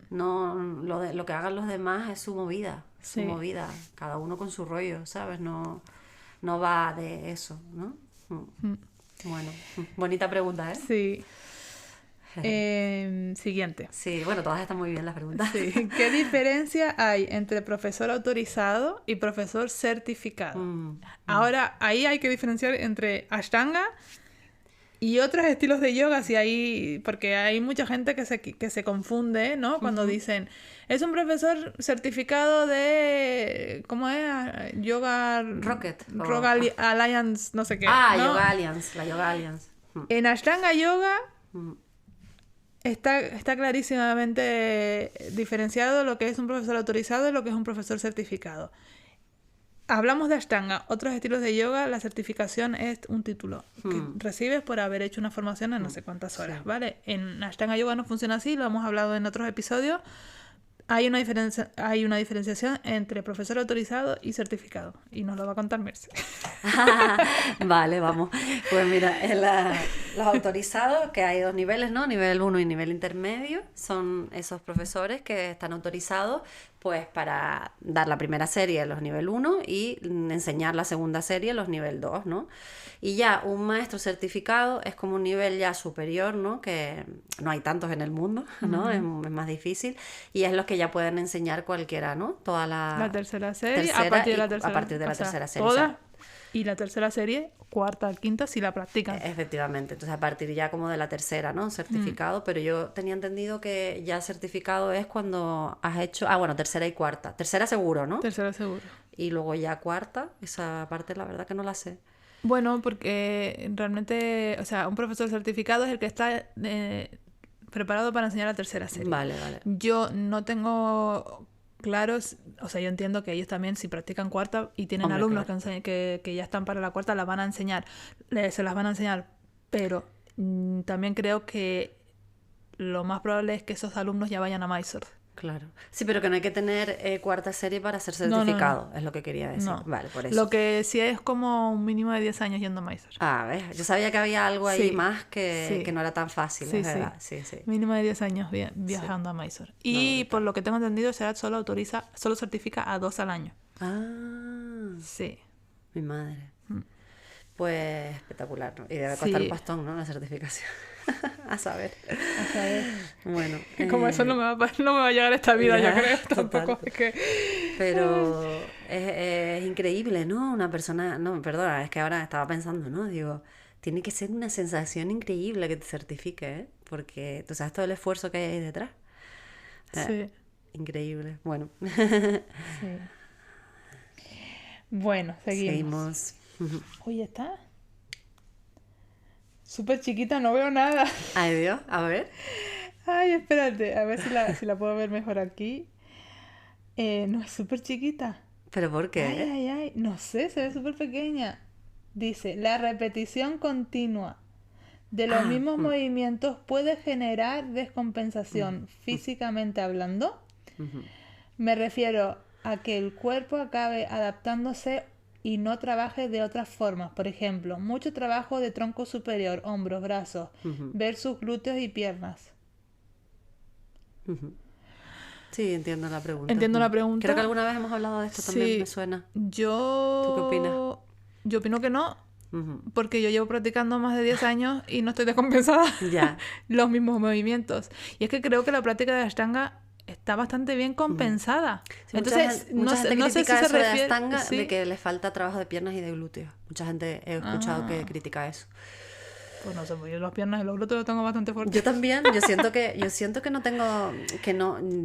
No, lo que hagan los demás es su movida, cada uno con su rollo, ¿sabes? No va de eso, ¿no? Bueno, bonita pregunta, ¿eh? Sí. Siguiente. Sí, bueno, todas están muy bien las preguntas. Sí. ¿Qué diferencia hay entre profesor autorizado y profesor certificado? Ahora, ahí hay que diferenciar entre Ashtanga y otros estilos de yoga, porque hay mucha gente que se confunde, ¿no? Cuando dicen, es un profesor certificado de, ¿cómo es? Yoga... Yoga Alliance, no sé qué. ¿no? ¿no? Yoga Alliance, la Yoga Alliance. En Ashtanga Yoga está clarísimamente diferenciado lo que es un profesor autorizado y lo que es un profesor certificado. Hablamos de Ashtanga, otros estilos de yoga, la certificación es un título que recibes por haber hecho una formación en no sé cuántas horas, ¿vale? En Ashtanga Yoga no funciona así, lo hemos hablado en otros episodios. Hay una diferenciación entre profesor autorizado y certificado, y nos lo va a contar Merce. Vale, vamos. Pues mira, los autorizados, que hay 2 niveles, ¿no? Nivel 1 y nivel intermedio, son esos profesores que están autorizados pues para dar la primera serie los nivel 1 y enseñar la segunda serie los nivel 2, ¿no? Y ya un maestro certificado es como un nivel ya superior, ¿no? Que no hay tantos en el mundo, ¿no? Es más difícil, y es los que ya pueden enseñar cualquiera, ¿no? Toda la tercera serie, a partir de la tercera tercera serie. ¿Todas? Y la tercera serie, cuarta, quinta, si la practican. Efectivamente, entonces a partir ya como de la tercera, ¿no? Certificado, pero yo tenía entendido que ya certificado es cuando has hecho... bueno, tercera y cuarta. Tercera seguro, ¿no? Tercera seguro. Y luego ya cuarta, esa parte la verdad que no la sé. Bueno, porque realmente, o sea, un profesor certificado es el que está preparado para enseñar la tercera serie. Vale. Yo no tengo claros, o sea, yo entiendo que ellos también si practican cuarta y tienen alumnos claro. que ya están para la cuarta, las van a enseñar, se las van a enseñar, pero también creo que lo más probable es que esos alumnos ya vayan a Mysore. Claro. Sí, pero que no hay que tener cuarta serie para ser certificado, no. Es lo que quería decir. No. Vale, por eso. Lo que sí es como un mínimo de 10 años yendo a Mysore. ¿Ves? Yo sabía que había algo ahí más que no era tan fácil, es verdad. Sí. Mínimo de 10 años viajando a Mysore. Y por lo que tengo entendido, SEAT solo certifica a 2 al año. Sí. Mi madre. Pues espectacular, ¿no? Y debe costar un pastón, ¿no? La certificación. A saber. Bueno. Como eso no me va a llegar a esta vida, yo creo. Tampoco es que... Pero es increíble, ¿no? Una persona... No, perdona, es que ahora estaba pensando, ¿no? Digo, tiene que ser una sensación increíble que te certifique, ¿eh? Porque tú sabes todo el esfuerzo que hay ahí detrás. Sí. Increíble. Bueno. Sí. Bueno, seguimos. Oye, está súper chiquita, no veo nada. Ay, Dios, a ver. Ay, espérate, a ver si la puedo ver mejor aquí. No, es súper chiquita. ¿Pero por qué? Ay, no sé, se ve súper pequeña. Dice, la repetición continua de los mismos movimientos puede generar descompensación físicamente hablando. Me refiero a que el cuerpo acabe adaptándose y no trabaje de otras formas. Por ejemplo, mucho trabajo de tronco superior, hombros, brazos, versus glúteos y piernas. Sí, entiendo la pregunta. Creo que alguna vez hemos hablado de esto también, me suena. ¿Tú qué opinas? Yo opino que no, porque yo llevo practicando más de 10 años y no estoy descompensada. Los mismos movimientos. Y es que creo que la práctica de Ashtanga está bastante bien compensada. Sí, entonces, mucha gente no sé si se refiere de Ashtanga, de que le falta trabajo de piernas y de glúteos. Mucha gente he escuchado que critica eso. Pues no sé, pues yo las piernas y los glúteos los tengo bastante fuertes. Yo también, yo siento que no tengo,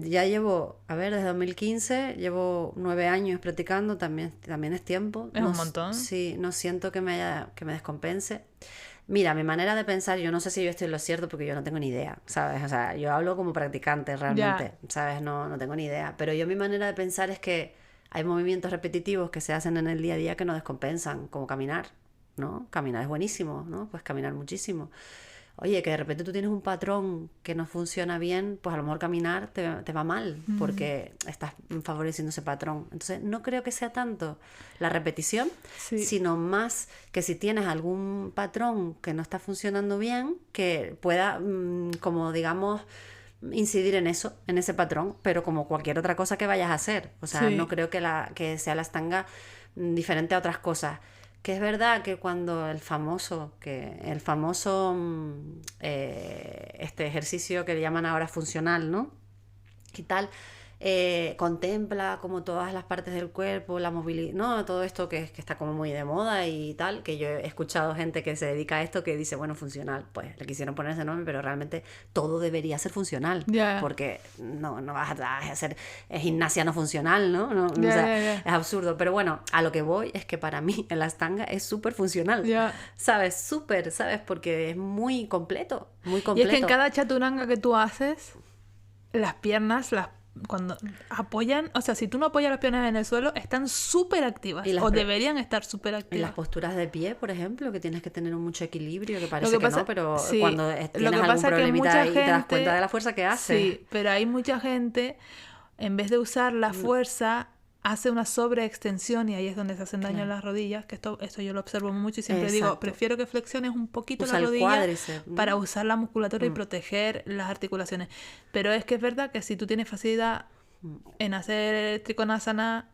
ya llevo, desde 2015, llevo 9 años practicando, también es tiempo. Es un montón. Sí, no siento que me descompense. Mira, mi manera de pensar, yo no sé si yo estoy en lo cierto porque yo no tengo ni idea, ¿sabes? O sea, yo hablo como practicante realmente, ¿sabes? No tengo ni idea. Pero yo mi manera de pensar es que hay movimientos repetitivos que se hacen en el día a día que no descompensan, como caminar, ¿no? Caminar es buenísimo, ¿no? Puedes caminar muchísimo. Oye, que de repente tú tienes un patrón que no funciona bien, pues a lo mejor caminar te va mal porque estás favoreciendo ese patrón. Entonces, no creo que sea tanto la repetición, sino más que si tienes algún patrón que no está funcionando bien, que pueda, como digamos, incidir en eso, en ese patrón, pero como cualquier otra cosa que vayas a hacer. O sea, no creo que sea la Ashtanga diferente a otras cosas. Que es verdad que cuando el famoso este ejercicio que le llaman ahora funcional, ¿no? Y tal, contempla como todas las partes del cuerpo, la movilidad, ¿no? Todo esto que está como muy de moda y tal, que yo he escuchado gente que se dedica a esto que dice, bueno, funcional, pues le quisieron poner ese nombre, pero realmente todo debería ser funcional, porque no vas a hacer gimnasia no funcional, ¿no? Es absurdo, pero bueno, a lo que voy es que para mí el Ashtanga es súper funcional, ¿sabes? Súper, ¿sabes? Porque es muy completo, muy completo. Y es que en cada chaturanga que tú haces, las piernas, cuando apoyan, o sea, si tú no apoyas las piernas en el suelo, están súper activas, o deberían estar súper activas. Y las posturas de pie, por ejemplo, que tienes que tener mucho equilibrio, que parece que no, pero cuando tienes algún problemita ahí te das cuenta de la fuerza que hace. Sí, pero hay mucha gente, en vez de usar la fuerza, hace una sobreextensión y ahí es donde se hacen daño en las rodillas, que esto yo lo observo mucho y siempre digo, prefiero que flexiones un poquito la rodilla para usar la musculatura y proteger las articulaciones. Pero es que es verdad que si tú tienes facilidad en hacer trikonasana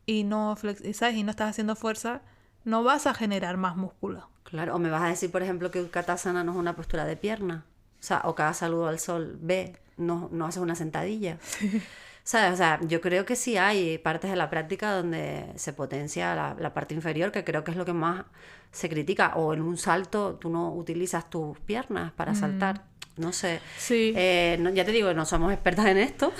y no estás haciendo fuerza, no vas a generar más músculo. Claro, o me vas a decir, por ejemplo, que Utkatasana no es una postura de pierna. O sea, o cada saludo al sol, no haces una sentadilla. ¿Sabes? O sea, yo creo que sí hay partes de la práctica donde se potencia la parte inferior, que creo que es lo que más se critica. O en un salto tú no utilizas tus piernas para saltar. No sé. Sí. Ya te digo, no somos expertas en esto.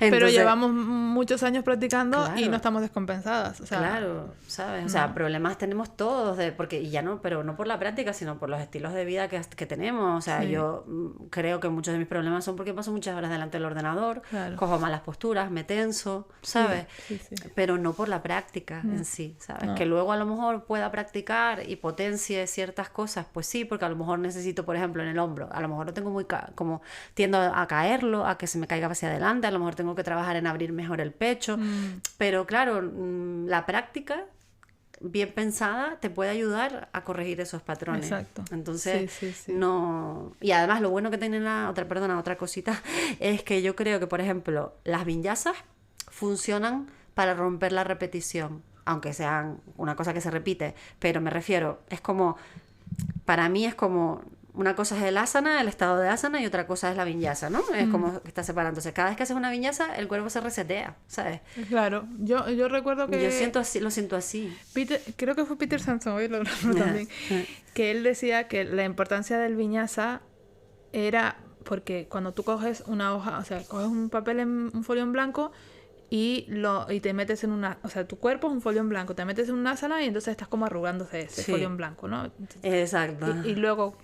Pero Entonces, llevamos muchos años practicando y claro, no estamos descompensadas. O sea, claro, ¿sabes? O sea, problemas tenemos todos, porque y ya no, pero no por la práctica, sino por los estilos de vida que tenemos. O sea, Sí. yo creo que muchos de mis problemas son porque paso muchas horas delante del ordenador, Claro. cojo malas posturas, me tenso, ¿sabes? Sí, sí. Pero no por la práctica en sí, ¿sabes? No. Que luego a lo mejor pueda practicar y potencie ciertas cosas, pues sí, porque a lo mejor necesito, por ejemplo, en el hombro, a lo mejor lo tengo muy como tiendo a caerlo, a que se me caiga hacia adelante, a lo mejor tengo que trabajar en abrir mejor el pecho, pero claro, la práctica bien pensada te puede ayudar a corregir esos patrones. Exacto. Entonces, Sí. no... Y además lo bueno que tiene otra cosita, es que yo creo que, por ejemplo, las vinyasas funcionan para romper la repetición, aunque sean una cosa que se repite, pero me refiero, es como, para mí es como, una cosa es el asana, el estado de asana, y otra cosa es la vinyasa, ¿no? Es como que está separándose. Cada vez que haces una vinyasa, el cuerpo se resetea, ¿sabes? Claro. Yo recuerdo que... Yo lo siento así. Creo que fue Peter Sanson, hoy lo hablamos también, que él decía que la importancia del viñasa era porque cuando tú coges una hoja, o sea, coges un papel, un folio en blanco y te metes en una... O sea, tu cuerpo es un folio en blanco, te metes en una asana y entonces estás como arrugándose ese folio en blanco, ¿no? Exacto. Y luego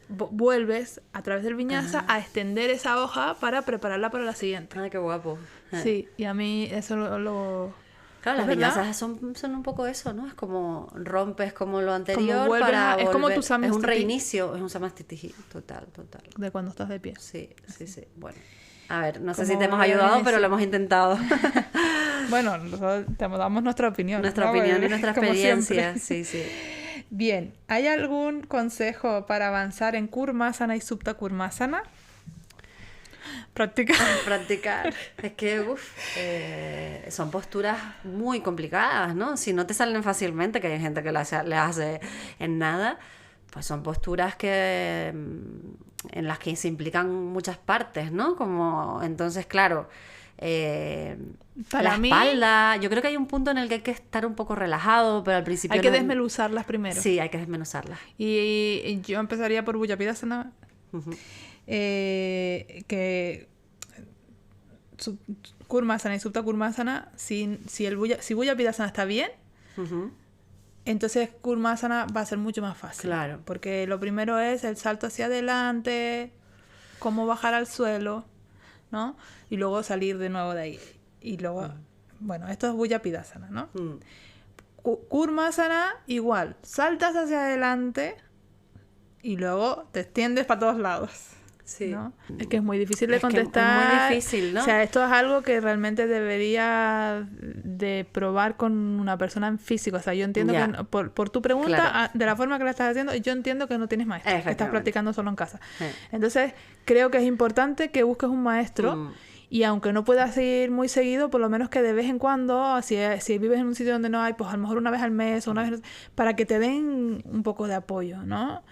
vuelves a través del viñasa a extender esa hoja para prepararla para la siguiente. Ay, qué guapo. Sí, y a mí eso lo Claro, las ¿es verdad? vinyasas son un poco eso, ¿no? Es como rompes como lo anterior vuelves para es como volver. tu samastiti. Es un reinicio, es un samastiti. Total. de cuando estás de pie. Sí. Bueno. A ver, no sé Como si te hemos volver al ayudado, inicio. pero lo hemos intentado. Bueno, nosotros te damos nuestra opinión. Nuestra ¿no? opinión y nuestra Como experiencia. siempre. Sí. Bien, ¿hay algún consejo para avanzar en Kurmasana y Supta Kurmasana? Practicar. Es que, son posturas muy complicadas, ¿no? Si no te salen fácilmente, que hay gente que le hace en nada, pues son posturas en las que se implican muchas partes, ¿no? Como, entonces, claro, Para la mí, espalda, yo creo que hay un punto en el que hay que estar un poco relajado, pero al principio hay que no- desmenuzarlas primero. Sí, hay que desmenuzarlas. Y yo empezaría por Bujapidasana, que Kurmasana y Supta Kurmasana, si Bujapidasana está bien, Ujú. entonces Kurmasana va a ser mucho más fácil. Claro. Porque lo primero es el salto hacia adelante, cómo bajar al suelo, ¿no? Y luego salir de nuevo de ahí. Y luego, bueno, esto es Bujapidasana, ¿no? Mm. Kurmasana, igual, saltas hacia adelante y luego te extiendes para todos lados. Sí. ¿No? Es que es muy difícil de Es que es muy contestar. difícil, ¿no? O sea, esto es algo que realmente debería de probar con una persona en físico. O sea, yo entiendo Ya. que por tu pregunta, Claro. de la forma que la estás haciendo, yo entiendo que no tienes maestro, que estás Efectivamente. practicando solo en casa. Sí. Entonces, creo que es importante que busques un maestro y aunque no puedas ir muy seguido, por lo menos que de vez en cuando, si vives en un sitio donde no hay, pues a lo mejor una vez al mes o una vez, para que te den un poco de apoyo, ¿no?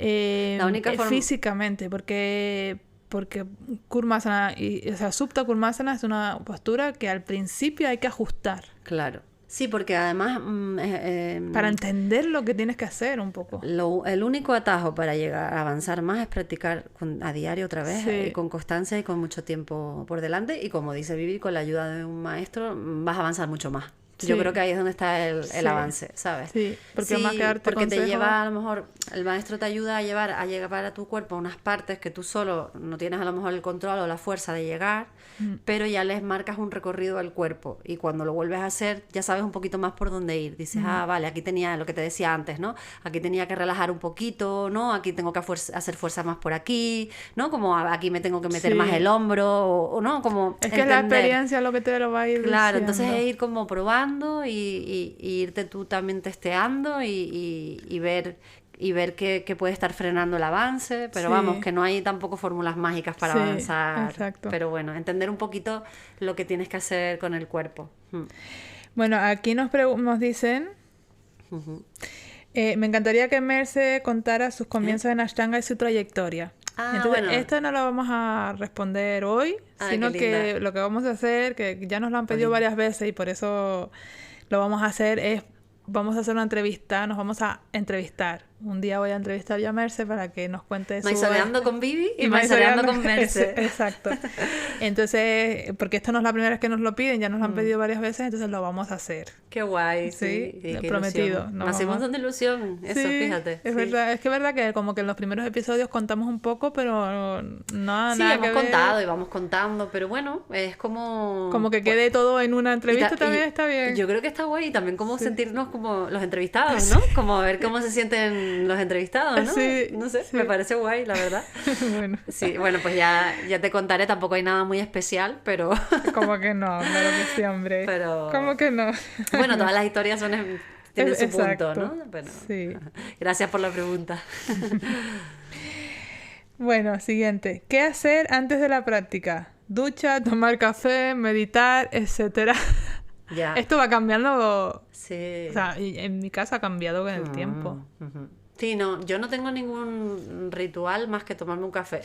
La única forma- Físicamente, porque Kurmasana, o sea, Supta Kurmasana es una postura que al principio hay que ajustar Claro. Sí, porque además para entender lo que tienes que hacer un poco. el único atajo para llegar a avanzar más es practicar a diario otra vez, Sí. y con constancia y con mucho tiempo por delante. Y como dice Vivi, con la ayuda de un maestro vas a avanzar mucho más. Yo Sí. creo que ahí es donde está el Sí. avance, ¿sabes? Sí, porque más que darte porque te consejos- lleva, a lo mejor, el maestro te ayuda a llevar a tu cuerpo a unas partes que tú solo no tienes a lo mejor el control o la fuerza de llegar, pero ya les marcas un recorrido al cuerpo y cuando lo vuelves a hacer ya sabes un poquito más por dónde ir. Dices, vale, aquí tenía lo que te decía antes, ¿no? Aquí tenía que relajar un poquito, ¿no? Aquí tengo que hacer fuerza más por aquí, ¿no? Como aquí me tengo que meter Sí. más el hombro, o no, como Es que es la entender. experiencia lo que te lo va a ir Claro, diciendo. entonces es ir como probando y irte tú también testeando y ver qué puede estar frenando el avance, pero Sí. vamos, que no hay tampoco fórmulas mágicas para Sí, avanzar. exacto. Pero bueno, entender un poquito lo que tienes que hacer con el cuerpo. Bueno, aquí nos dicen... me encantaría que Merce contara sus comienzos en Ashtanga y su trayectoria. Entonces, bueno. esto no lo vamos a responder hoy, sino que lo que vamos a hacer, que ya nos lo han pedido varias veces y por eso lo vamos a hacer, es vamos a hacer una entrevista, nos vamos a entrevistar. Un día voy a entrevistar yo a Merce para que nos cuente Maizoreando con Vivi y Maizoreando con Merce. Exacto. Entonces, porque esto no es la primera vez que nos lo piden, ya nos lo han pedido varias veces, entonces lo vamos a hacer. Qué guay, sí. Qué prometido. Me hace un montón de ilusión, eso, sí, fíjate. Es verdad, es que es verdad que como que en los primeros episodios contamos un poco, pero no nada que ver. Sí, hemos contado y vamos contando, pero bueno, es como... Como que quede todo en una entrevista también está bien. Yo creo que está guay y también como sentirnos como los entrevistados, ¿no? Como a ver cómo se sienten los entrevistados, ¿no? Sí, no sé, me parece guay, la verdad. Bueno. Sí, bueno, pues ya te contaré, tampoco hay nada muy especial, pero... Como que no, claro que sí, hombre. Pero... ¿Cómo que no? Bueno, todas las historias tienen su exacto. punto, ¿no? Bueno, sí. Gracias por la pregunta. Bueno, siguiente. ¿Qué hacer antes de la práctica? Ducha, tomar café, meditar, etcétera. Ya. Esto va cambiando. Sí. O sea, en mi casa ha cambiado con el tiempo. Sí, no, yo no tengo ningún ritual más que tomarme un café.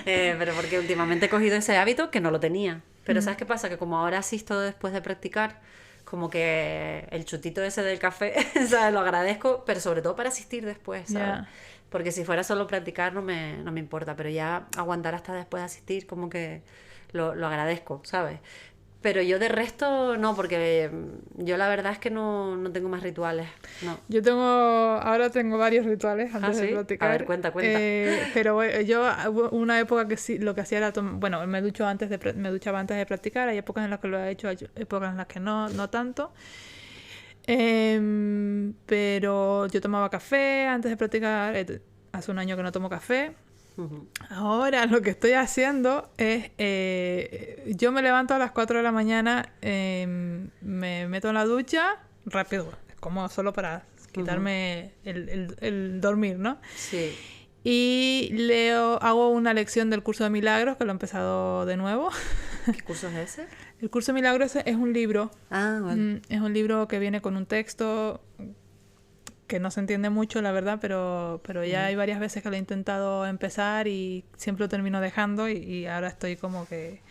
Pero porque últimamente he cogido ese hábito que no lo tenía. Pero ¿sabes qué pasa? Que como ahora asisto después de practicar, como que el chutito ese del café, ¿sabes? Lo agradezco, pero sobre todo para asistir después, ¿sabes? Yeah. Porque si fuera solo practicar no me importa, pero ya aguantar hasta después de asistir como que lo agradezco, ¿sabes? Pero yo de resto no, porque yo la verdad es que no tengo más rituales, no. Ahora tengo varios rituales antes de practicar. A ver, cuenta. Pero yo una época que sí, lo que hacía era, bueno, me duchaba antes de practicar, hay épocas en las que lo he hecho, hay épocas en las que no tanto. Pero yo tomaba café antes de practicar, hace un año que no tomo café. Ahora lo que estoy haciendo es, yo me levanto a las 4 de la mañana, me meto en la ducha, rápido, como solo para quitarme el dormir, ¿no? Sí. Y hago una lección del curso de milagros, que lo he empezado de nuevo. ¿Qué curso es ese? El curso de milagros es un libro. Ah, vale. Es un libro que viene con un texto que no se entiende mucho, la verdad, pero ya hay varias veces que lo he intentado empezar y siempre lo termino dejando y ahora estoy como que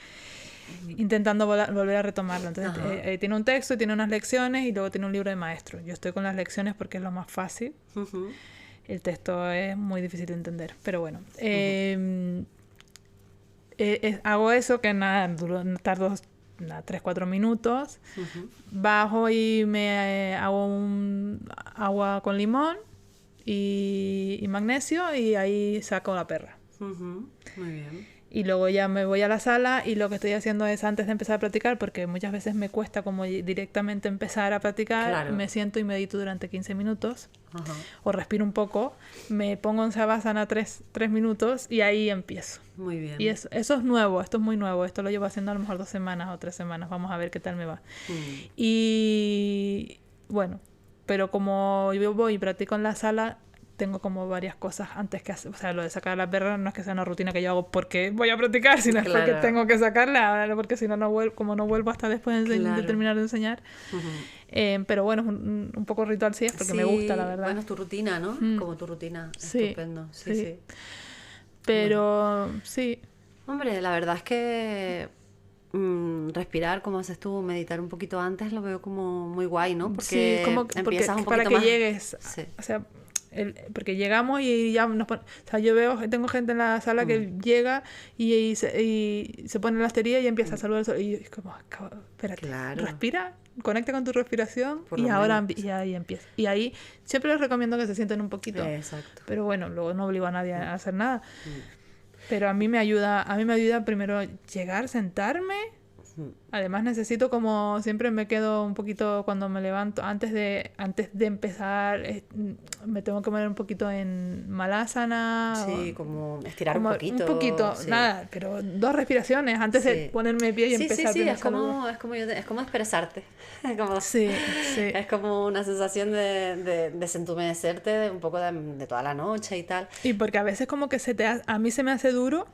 intentando volver a retomarlo. Entonces tiene un texto, tiene unas lecciones y luego tiene un libro de maestro. Yo estoy con las lecciones porque es lo más fácil. El texto es muy difícil de entender, pero bueno. Hago eso, que nada, tardo 3-4 minutos. Bajo y me hago un agua con limón y magnesio y ahí saco la perra. Muy bien. Y luego ya me voy a la sala y lo que estoy haciendo es, antes de empezar a practicar, porque muchas veces me cuesta como directamente empezar a practicar, claro. Me siento y medito durante 15 minutos o respiro un poco, me pongo en Savasana 3 minutos y ahí empiezo. Muy bien. Y eso es nuevo, esto es muy nuevo, esto lo llevo haciendo a lo mejor 2 semanas o 3 semanas, vamos a ver qué tal me va. Y bueno, pero como yo voy y practico en la sala, tengo como varias cosas antes que hacer. O sea, lo de sacar la perra no es que sea una rutina que yo hago porque voy a practicar, sino es porque tengo que sacarla, porque si no, como no vuelvo hasta después de terminar de enseñar. Pero bueno, un poco ritual sí es porque me gusta, la verdad. Bueno, es tu rutina, ¿no? Como tu rutina. Sí. Estupendo. Sí. Pero sí. Hombre, la verdad es que respirar, como haces tú, meditar un poquito antes, lo veo como muy guay, ¿no? Porque empiezas un poquito para que más... llegues. Sí. O sea, porque llegamos y ya nos ponen, o sea, tengo gente en la sala que llega y se pone en la hostería y empieza a saludar al sol y es como, espérate, respira, conecta con tu respiración y ahí empieza. Y ahí siempre les recomiendo que se sienten un poquito. Exacto. Pero bueno, luego no obligo a nadie a hacer nada. Pero a mí me ayuda primero llegar, sentarme. Además necesito, como siempre me quedo un poquito cuando me levanto, antes de empezar, me tengo que poner un poquito en malasana. Sí, como estirar un poquito. Un poquito, nada, pero 2 respiraciones antes de ponerme de pie y empezar. Sí, es como expresarte. Sí. Es como una sensación de desentumecerte de un poco de toda la noche y tal. Y porque a veces como que a mí se me hace duro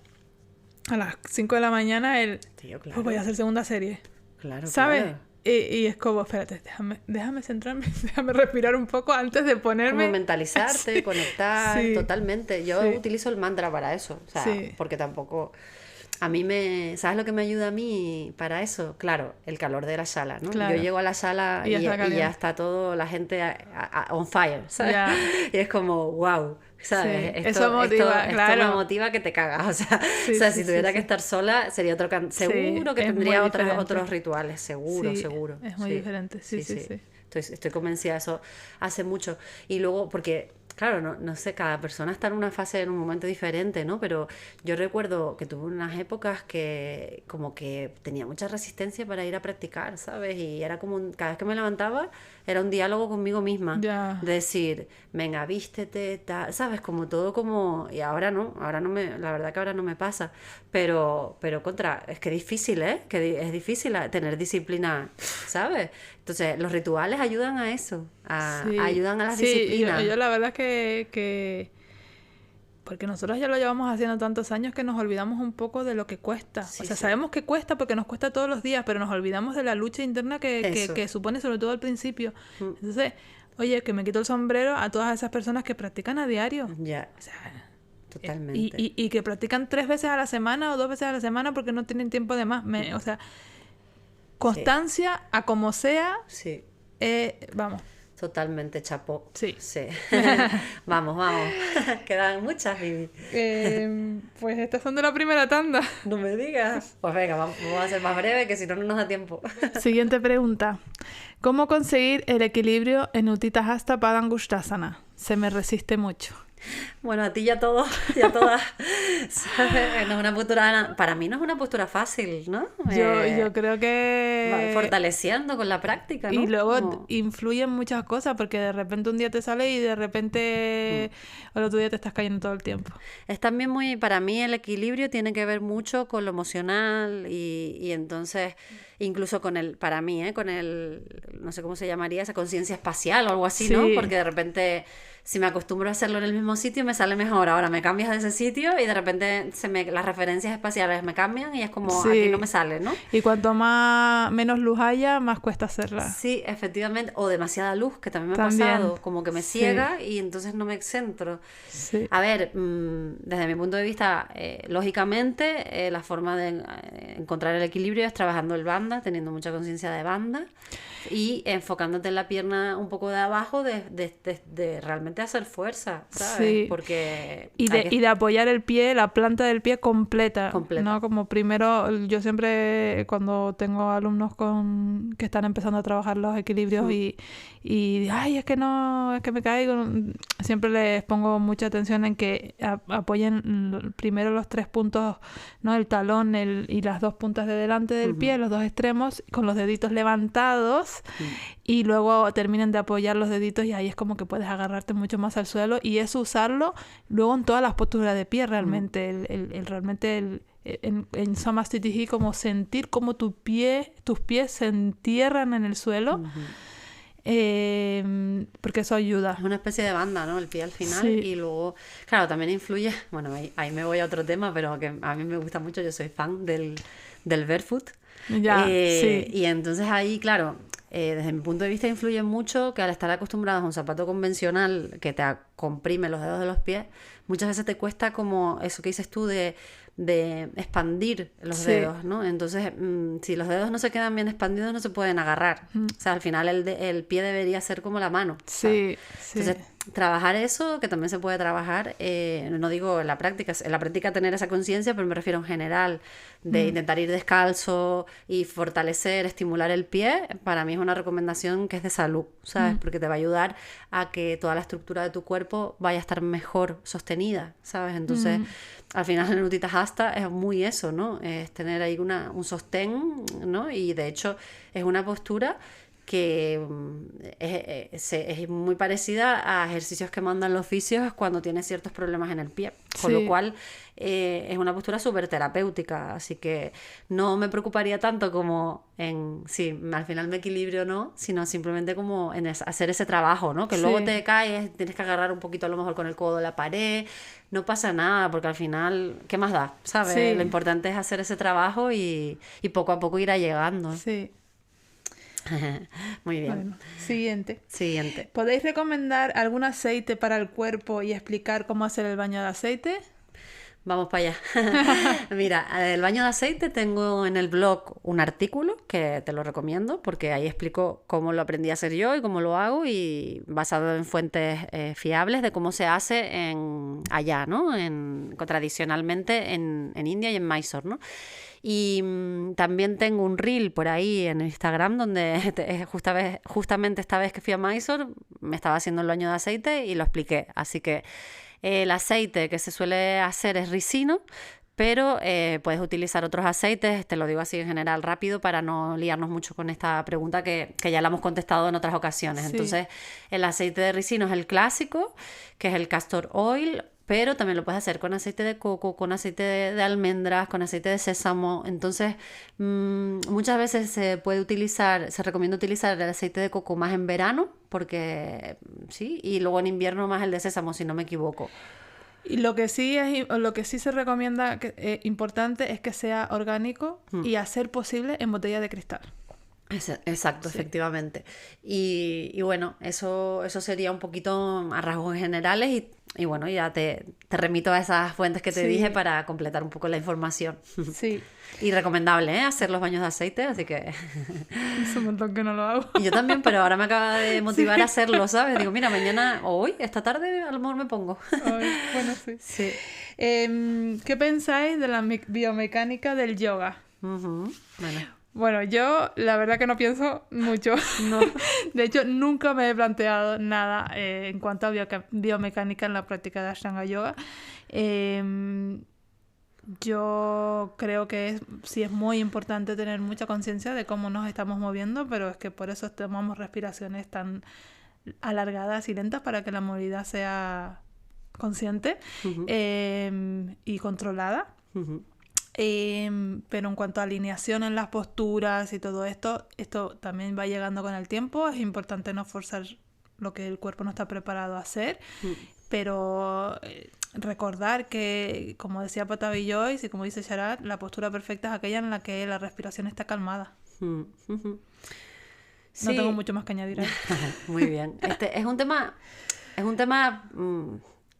a las 5 de la mañana Tío, claro. pues voy a hacer segunda serie. Claro, ¿sabes? Claro. Y es como, espérate, déjame centrarme, déjame respirar un poco antes de ponerme... Como mentalizarte, sí. conectar, Sí. Totalmente. Yo Sí. utilizo el mantra para eso, o sea, Sí. porque tampoco... A mí ¿sabes lo que me ayuda a mí para eso? Claro, el calor de la sala, ¿no? Claro. Yo llego a la sala Y ya está y caliente. ya está todo, la gente on fire, ¿sabes? Ya. Y es como, wow, ¿sabes? Sí. Eso motiva, esto claro. me motiva que te cagas, o sea, Sí, si sí, tuviera sí, que sí. estar sola sería otro seguro que es tendría muy diferente. otros rituales, seguro. Es muy diferente, sí. Estoy convencida de eso hace mucho. Y luego, porque, claro, no sé, cada persona está en una fase, en un momento diferente, ¿no? Pero yo recuerdo que tuve unas épocas que como que tenía mucha resistencia para ir a practicar, ¿sabes? Y era como, cada vez que me levantaba, era un diálogo conmigo misma. Ya. De decir, venga, vístete, tal, ¿sabes? Como todo como... Y ahora no la verdad que ahora no me pasa. Pero es que es difícil, ¿eh? Es difícil tener disciplina, ¿sabes? Entonces, los rituales ayudan a eso, ayudan a las disciplinas. Yo la verdad que... Porque nosotros ya lo llevamos haciendo tantos años que nos olvidamos un poco de lo que cuesta. Sí, o sea, sí. sabemos que cuesta porque nos cuesta todos los días, pero nos olvidamos de la lucha interna que supone, sobre todo al principio. Entonces, oye, que me quito el sombrero a todas esas personas que practican a diario. Ya, O sea, totalmente. y que practican 3 veces a la semana o 2 veces a la semana porque no tienen tiempo de más. O sea, constancia a como sea, Sí. Vamos. Totalmente, chapó. Sí. Vamos. Quedan muchas, Vivi. Pues estas son de la primera tanda. No me digas. Pues venga, vamos a ser más breve, que si no nos da tiempo. Siguiente pregunta. ¿Cómo conseguir el equilibrio en Utthita Hasta Padangusthasana? Se me resiste mucho. Bueno, a ti y a todos y a todas. ¿Sabes? No es una postura, para mí no es una postura fácil, ¿no? Yo creo que... Va fortaleciendo con la práctica, ¿no? Y luego Como... influyen muchas cosas, porque de repente un día te sale y de repente el otro día te estás cayendo todo el tiempo. Es también para mí el equilibrio tiene que ver mucho con lo emocional y entonces incluso para mí, con no sé cómo se llamaría, esa conciencia espacial o algo así, ¿no? Porque de repente, si me acostumbro a hacerlo en el mismo sitio, me sale mejor. Ahora me cambias de ese sitio y de repente las referencias espaciales me cambian y es como, aquí no me sale, ¿no? Y cuanto menos luz haya, más cuesta hacerla. Sí, efectivamente. O demasiada luz, que también me ha pasado. Como que me ciega y entonces no me centro. Sí. A ver, desde mi punto de vista, lógicamente, la forma de encontrar el equilibrio es trabajando el banda, teniendo mucha conciencia de banda y enfocándote en la pierna un poco de abajo de realmente hacer fuerza, ¿sabes? Sí. Porque... Y de apoyar el pie, la planta del pie completa. ¿No? Como primero, yo siempre cuando tengo alumnos que están empezando a trabajar los equilibrios y ay, es que me caigo, siempre les pongo mucha atención en que apoyen primero los 3 puntos, ¿no? El talón y las 2 puntas de delante del pie, los 2 extremos, con los deditos levantados y luego terminen de apoyar los deditos y ahí es como que puedes agarrarte mucho más al suelo y eso usarlo luego en todas las posturas de pie realmente, en Samastitihi, como sentir como tus pies se entierran en el suelo. Porque eso ayuda. Es una especie de banda, ¿no? El pie al final. Sí. Y luego, claro, también influye, bueno, ahí me voy a otro tema, pero que a mí me gusta mucho, yo soy fan del barefoot. Ya, sí. Y entonces ahí, claro, desde mi punto de vista influye mucho que al estar acostumbrados a un zapato convencional que te comprime los dedos de los pies, muchas veces te cuesta como eso que dices tú de expandir los dedos, ¿no? Entonces, si los dedos no se quedan bien expandidos, no se pueden agarrar. O sea, al final el pie debería ser como la mano. Sí. Entonces, trabajar eso, que también se puede trabajar, no digo en la práctica tener esa conciencia, pero me refiero en general, de intentar ir descalzo y fortalecer, estimular el pie, para mí es una recomendación que es de salud, ¿sabes? Porque te va a ayudar a que toda la estructura de tu cuerpo vaya a estar mejor sostenida, ¿sabes? Entonces, al final en el Utthita Hasta es muy eso, ¿no? Es tener ahí un sostén, ¿no? Y de hecho es una postura que es muy parecida a ejercicios que mandan los fisios cuando tienes ciertos problemas en el pie, con lo cual es una postura súper terapéutica, así que no me preocuparía tanto como si al final me equilibrio o no, sino simplemente como en hacer ese trabajo, ¿no? Que luego te caes, tienes que agarrar un poquito a lo mejor con el codo la pared, no pasa nada, porque al final, ¿qué más da? ¿Sabes? Lo importante es hacer ese trabajo y poco a poco irá llegando. Sí. Muy bien. Bueno, siguiente. Siguiente. ¿Podéis recomendar algún aceite para el cuerpo y explicar cómo hacer el baño de aceite? Vamos para allá. Mira, el baño de aceite tengo en el blog un artículo que te lo recomiendo porque ahí explico cómo lo aprendí a hacer yo y cómo lo hago y basado en fuentes fiables de cómo se hace allá, ¿no? Tradicionalmente en India y en Mysore, ¿no? Y también tengo un reel por ahí en Instagram donde justamente esta vez que fui a Mysore me estaba haciendo el baño de aceite y lo expliqué. Así que el aceite que se suele hacer es ricino, pero puedes utilizar otros aceites, te lo digo así en general rápido para no liarnos mucho con esta pregunta que ya la hemos contestado en otras ocasiones. Sí. Entonces, el aceite de ricino es el clásico, que es el castor oil, pero también lo puedes hacer con aceite de coco, con aceite de almendras, con aceite de sésamo. Entonces, muchas veces se recomienda utilizar el aceite de coco más en verano, porque sí, y luego en invierno más el de sésamo, si no me equivoco. Y lo que sí se recomienda importante es que sea orgánico y a ser posible en botella de cristal. Exacto, sí. Efectivamente. Y bueno, eso sería un poquito a rasgos generales y bueno, ya te remito a esas fuentes que te dije para completar un poco la información. Sí. Y recomendable, hacer los baños de aceite, así que... Es un montón que no lo hago. Y yo también, pero ahora me acaba de motivar a hacerlo, ¿sabes? Digo, mira, mañana o hoy, esta tarde, a lo mejor me pongo. Bueno, sí. ¿Qué pensáis de la biomecánica del yoga? Bueno, yo la verdad que no pienso mucho. No. De hecho, nunca me he planteado nada en cuanto a biomecánica en la práctica de Ashtanga Yoga. Yo creo que sí es muy importante tener mucha conciencia de cómo nos estamos moviendo, pero es que por eso tomamos respiraciones tan alargadas y lentas para que la movilidad sea consciente y controlada. Pero en cuanto a alineación en las posturas y todo esto también va llegando con el tiempo. Es importante no forzar lo que el cuerpo no está preparado a hacer, pero recordar que, como decía Patabi Joyce y como dice Sharat, la postura perfecta es aquella en la que la respiración está calmada. No tengo mucho más que añadir ahí. Muy bien. Es un tema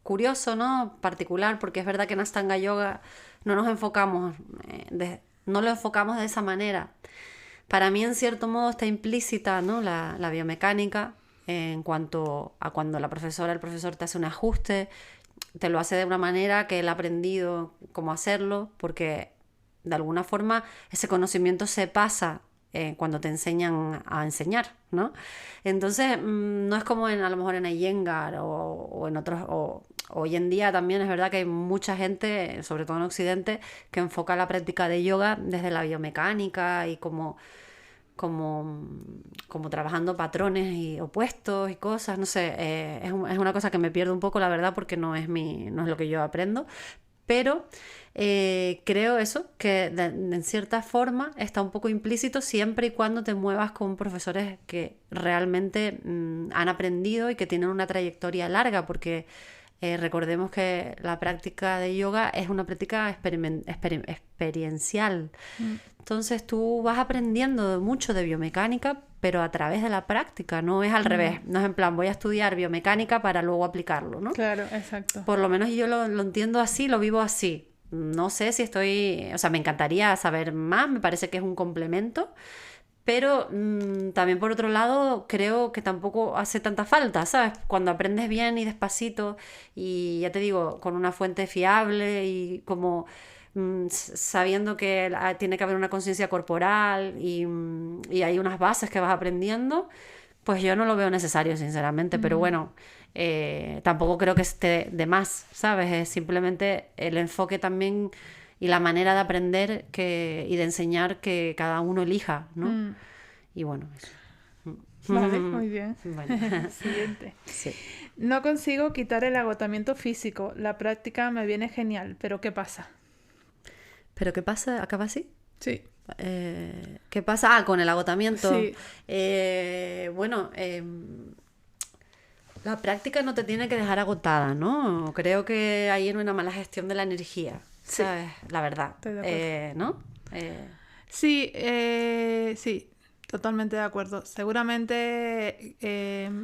curioso, ¿no? Particular, porque es verdad que en Ashtanga Yoga no lo enfocamos de esa manera. Para mí, en cierto modo, está implícita, ¿no? la biomecánica en cuanto a cuando el profesor te hace un ajuste, te lo hace de una manera que él ha aprendido cómo hacerlo, porque de alguna forma ese conocimiento se pasa cuando te enseñan a enseñar, ¿no? Entonces, no es como a lo mejor en Iyengar o en otros... Hoy en día también es verdad que hay mucha gente, sobre todo en Occidente, que enfoca la práctica de yoga desde la biomecánica y como trabajando patrones y opuestos y cosas, no sé, es una cosa que me pierdo un poco, la verdad, porque no es lo que yo aprendo, pero creo eso, que en cierta forma está un poco implícito siempre y cuando te muevas con profesores que realmente han aprendido y que tienen una trayectoria larga, porque recordemos que la práctica de yoga es una práctica experiencial. Entonces tú vas aprendiendo mucho de biomecánica, pero a través de la práctica, no es al revés. No es en plan, voy a estudiar biomecánica para luego aplicarlo, ¿no? Claro, exacto. Por lo menos yo lo entiendo así, lo vivo así. No sé si me encantaría saber más, me parece que es un complemento, pero también por otro lado creo que tampoco hace tanta falta, ¿sabes? Cuando aprendes bien y despacito y ya te digo, con una fuente fiable y como sabiendo que tiene que haber una conciencia corporal y hay unas bases que vas aprendiendo, pues yo no lo veo necesario, sinceramente, pero bueno, tampoco creo que esté de más, ¿sabes? Es simplemente el enfoque también y la manera de aprender y de enseñar que cada uno elija, ¿no? Y bueno, eso. Vale, muy bien. Bueno. Siguiente. Sí. No consigo quitar el agotamiento físico. La práctica me viene genial, pero ¿qué pasa? ¿Pero qué pasa? ¿Acaba así? Sí. ¿Qué pasa? Con el agotamiento. Sí. La práctica no te tiene que dejar agotada, ¿no? Creo que hay una mala gestión de la energía, ¿sabes? La verdad. Estoy de acuerdo. ¿No? Sí, sí. Totalmente de acuerdo. Seguramente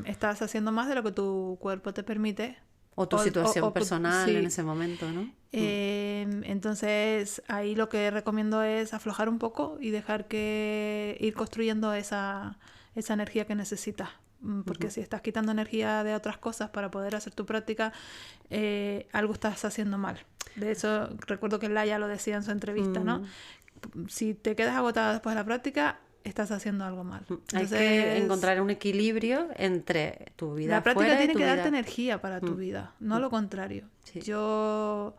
estás haciendo más de lo que tu cuerpo te permite. O tu situación personal sí. en ese momento, ¿no? Entonces, ahí lo que recomiendo es aflojar un poco y dejar que ir construyendo esa energía que necesitas. Porque si estás quitando energía de otras cosas para poder hacer tu práctica, algo estás haciendo mal. De eso recuerdo que Laia lo decía en su entrevista, ¿no? Si te quedas agotada después de la práctica, estás haciendo algo mal. Entonces, hay que encontrar un equilibrio entre tu vida la práctica fuera tiene y tu que vida... darte energía para tu vida, no lo contrario. Sí. Yo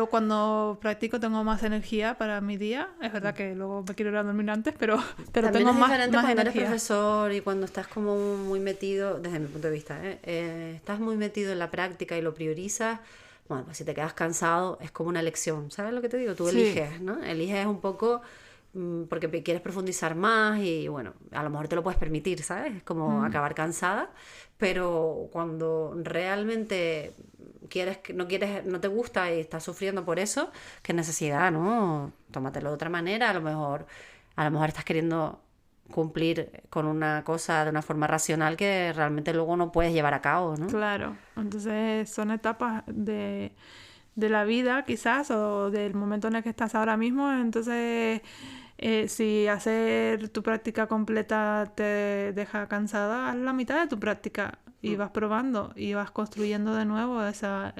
cuando practico tengo más energía para mi día. Es verdad que luego me quiero ir a dormir antes, pero También tengo es más diferente cuando energía. eres profesor y cuando estás como muy metido, desde mi punto de vista, estás muy metido en la práctica y lo priorizas. Bueno, pues si te quedas cansado es como una elección, ¿sabes lo que te digo? Tú Sí. eliges, ¿no? Eliges un poco porque quieres profundizar más y bueno, a lo mejor te lo puedes permitir, ¿sabes? Es como acabar cansada, pero cuando realmente no te gusta y estás sufriendo por eso, qué necesidad, ¿no? Tómatelo de otra manera, a lo mejor estás queriendo cumplir con una cosa de una forma racional que realmente luego no puedes llevar a cabo, ¿no? Claro, entonces son etapas de la vida quizás o del momento en el que estás ahora mismo. Entonces si hacer tu práctica completa te deja cansada, haz la mitad de tu práctica y vas probando y vas construyendo de nuevo esa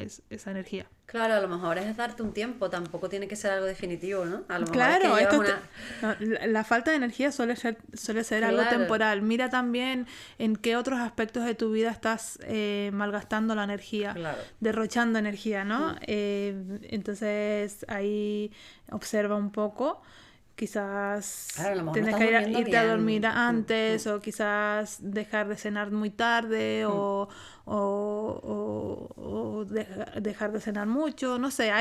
energía. Claro, a lo mejor es darte un tiempo, tampoco tiene que ser algo definitivo, ¿no? A lo mejor Claro, es que llevas la falta de energía suele ser algo Claro. temporal. Mira también en qué otros aspectos de tu vida estás malgastando la energía, Claro. derrochando energía, ¿no? Entonces ahí observa un poco. Quizás Claro, a lo mejor tienes no que estás durmiendo irte a bien. dormir antes, o quizás dejar de cenar muy tarde, o dejar de cenar mucho, no sé,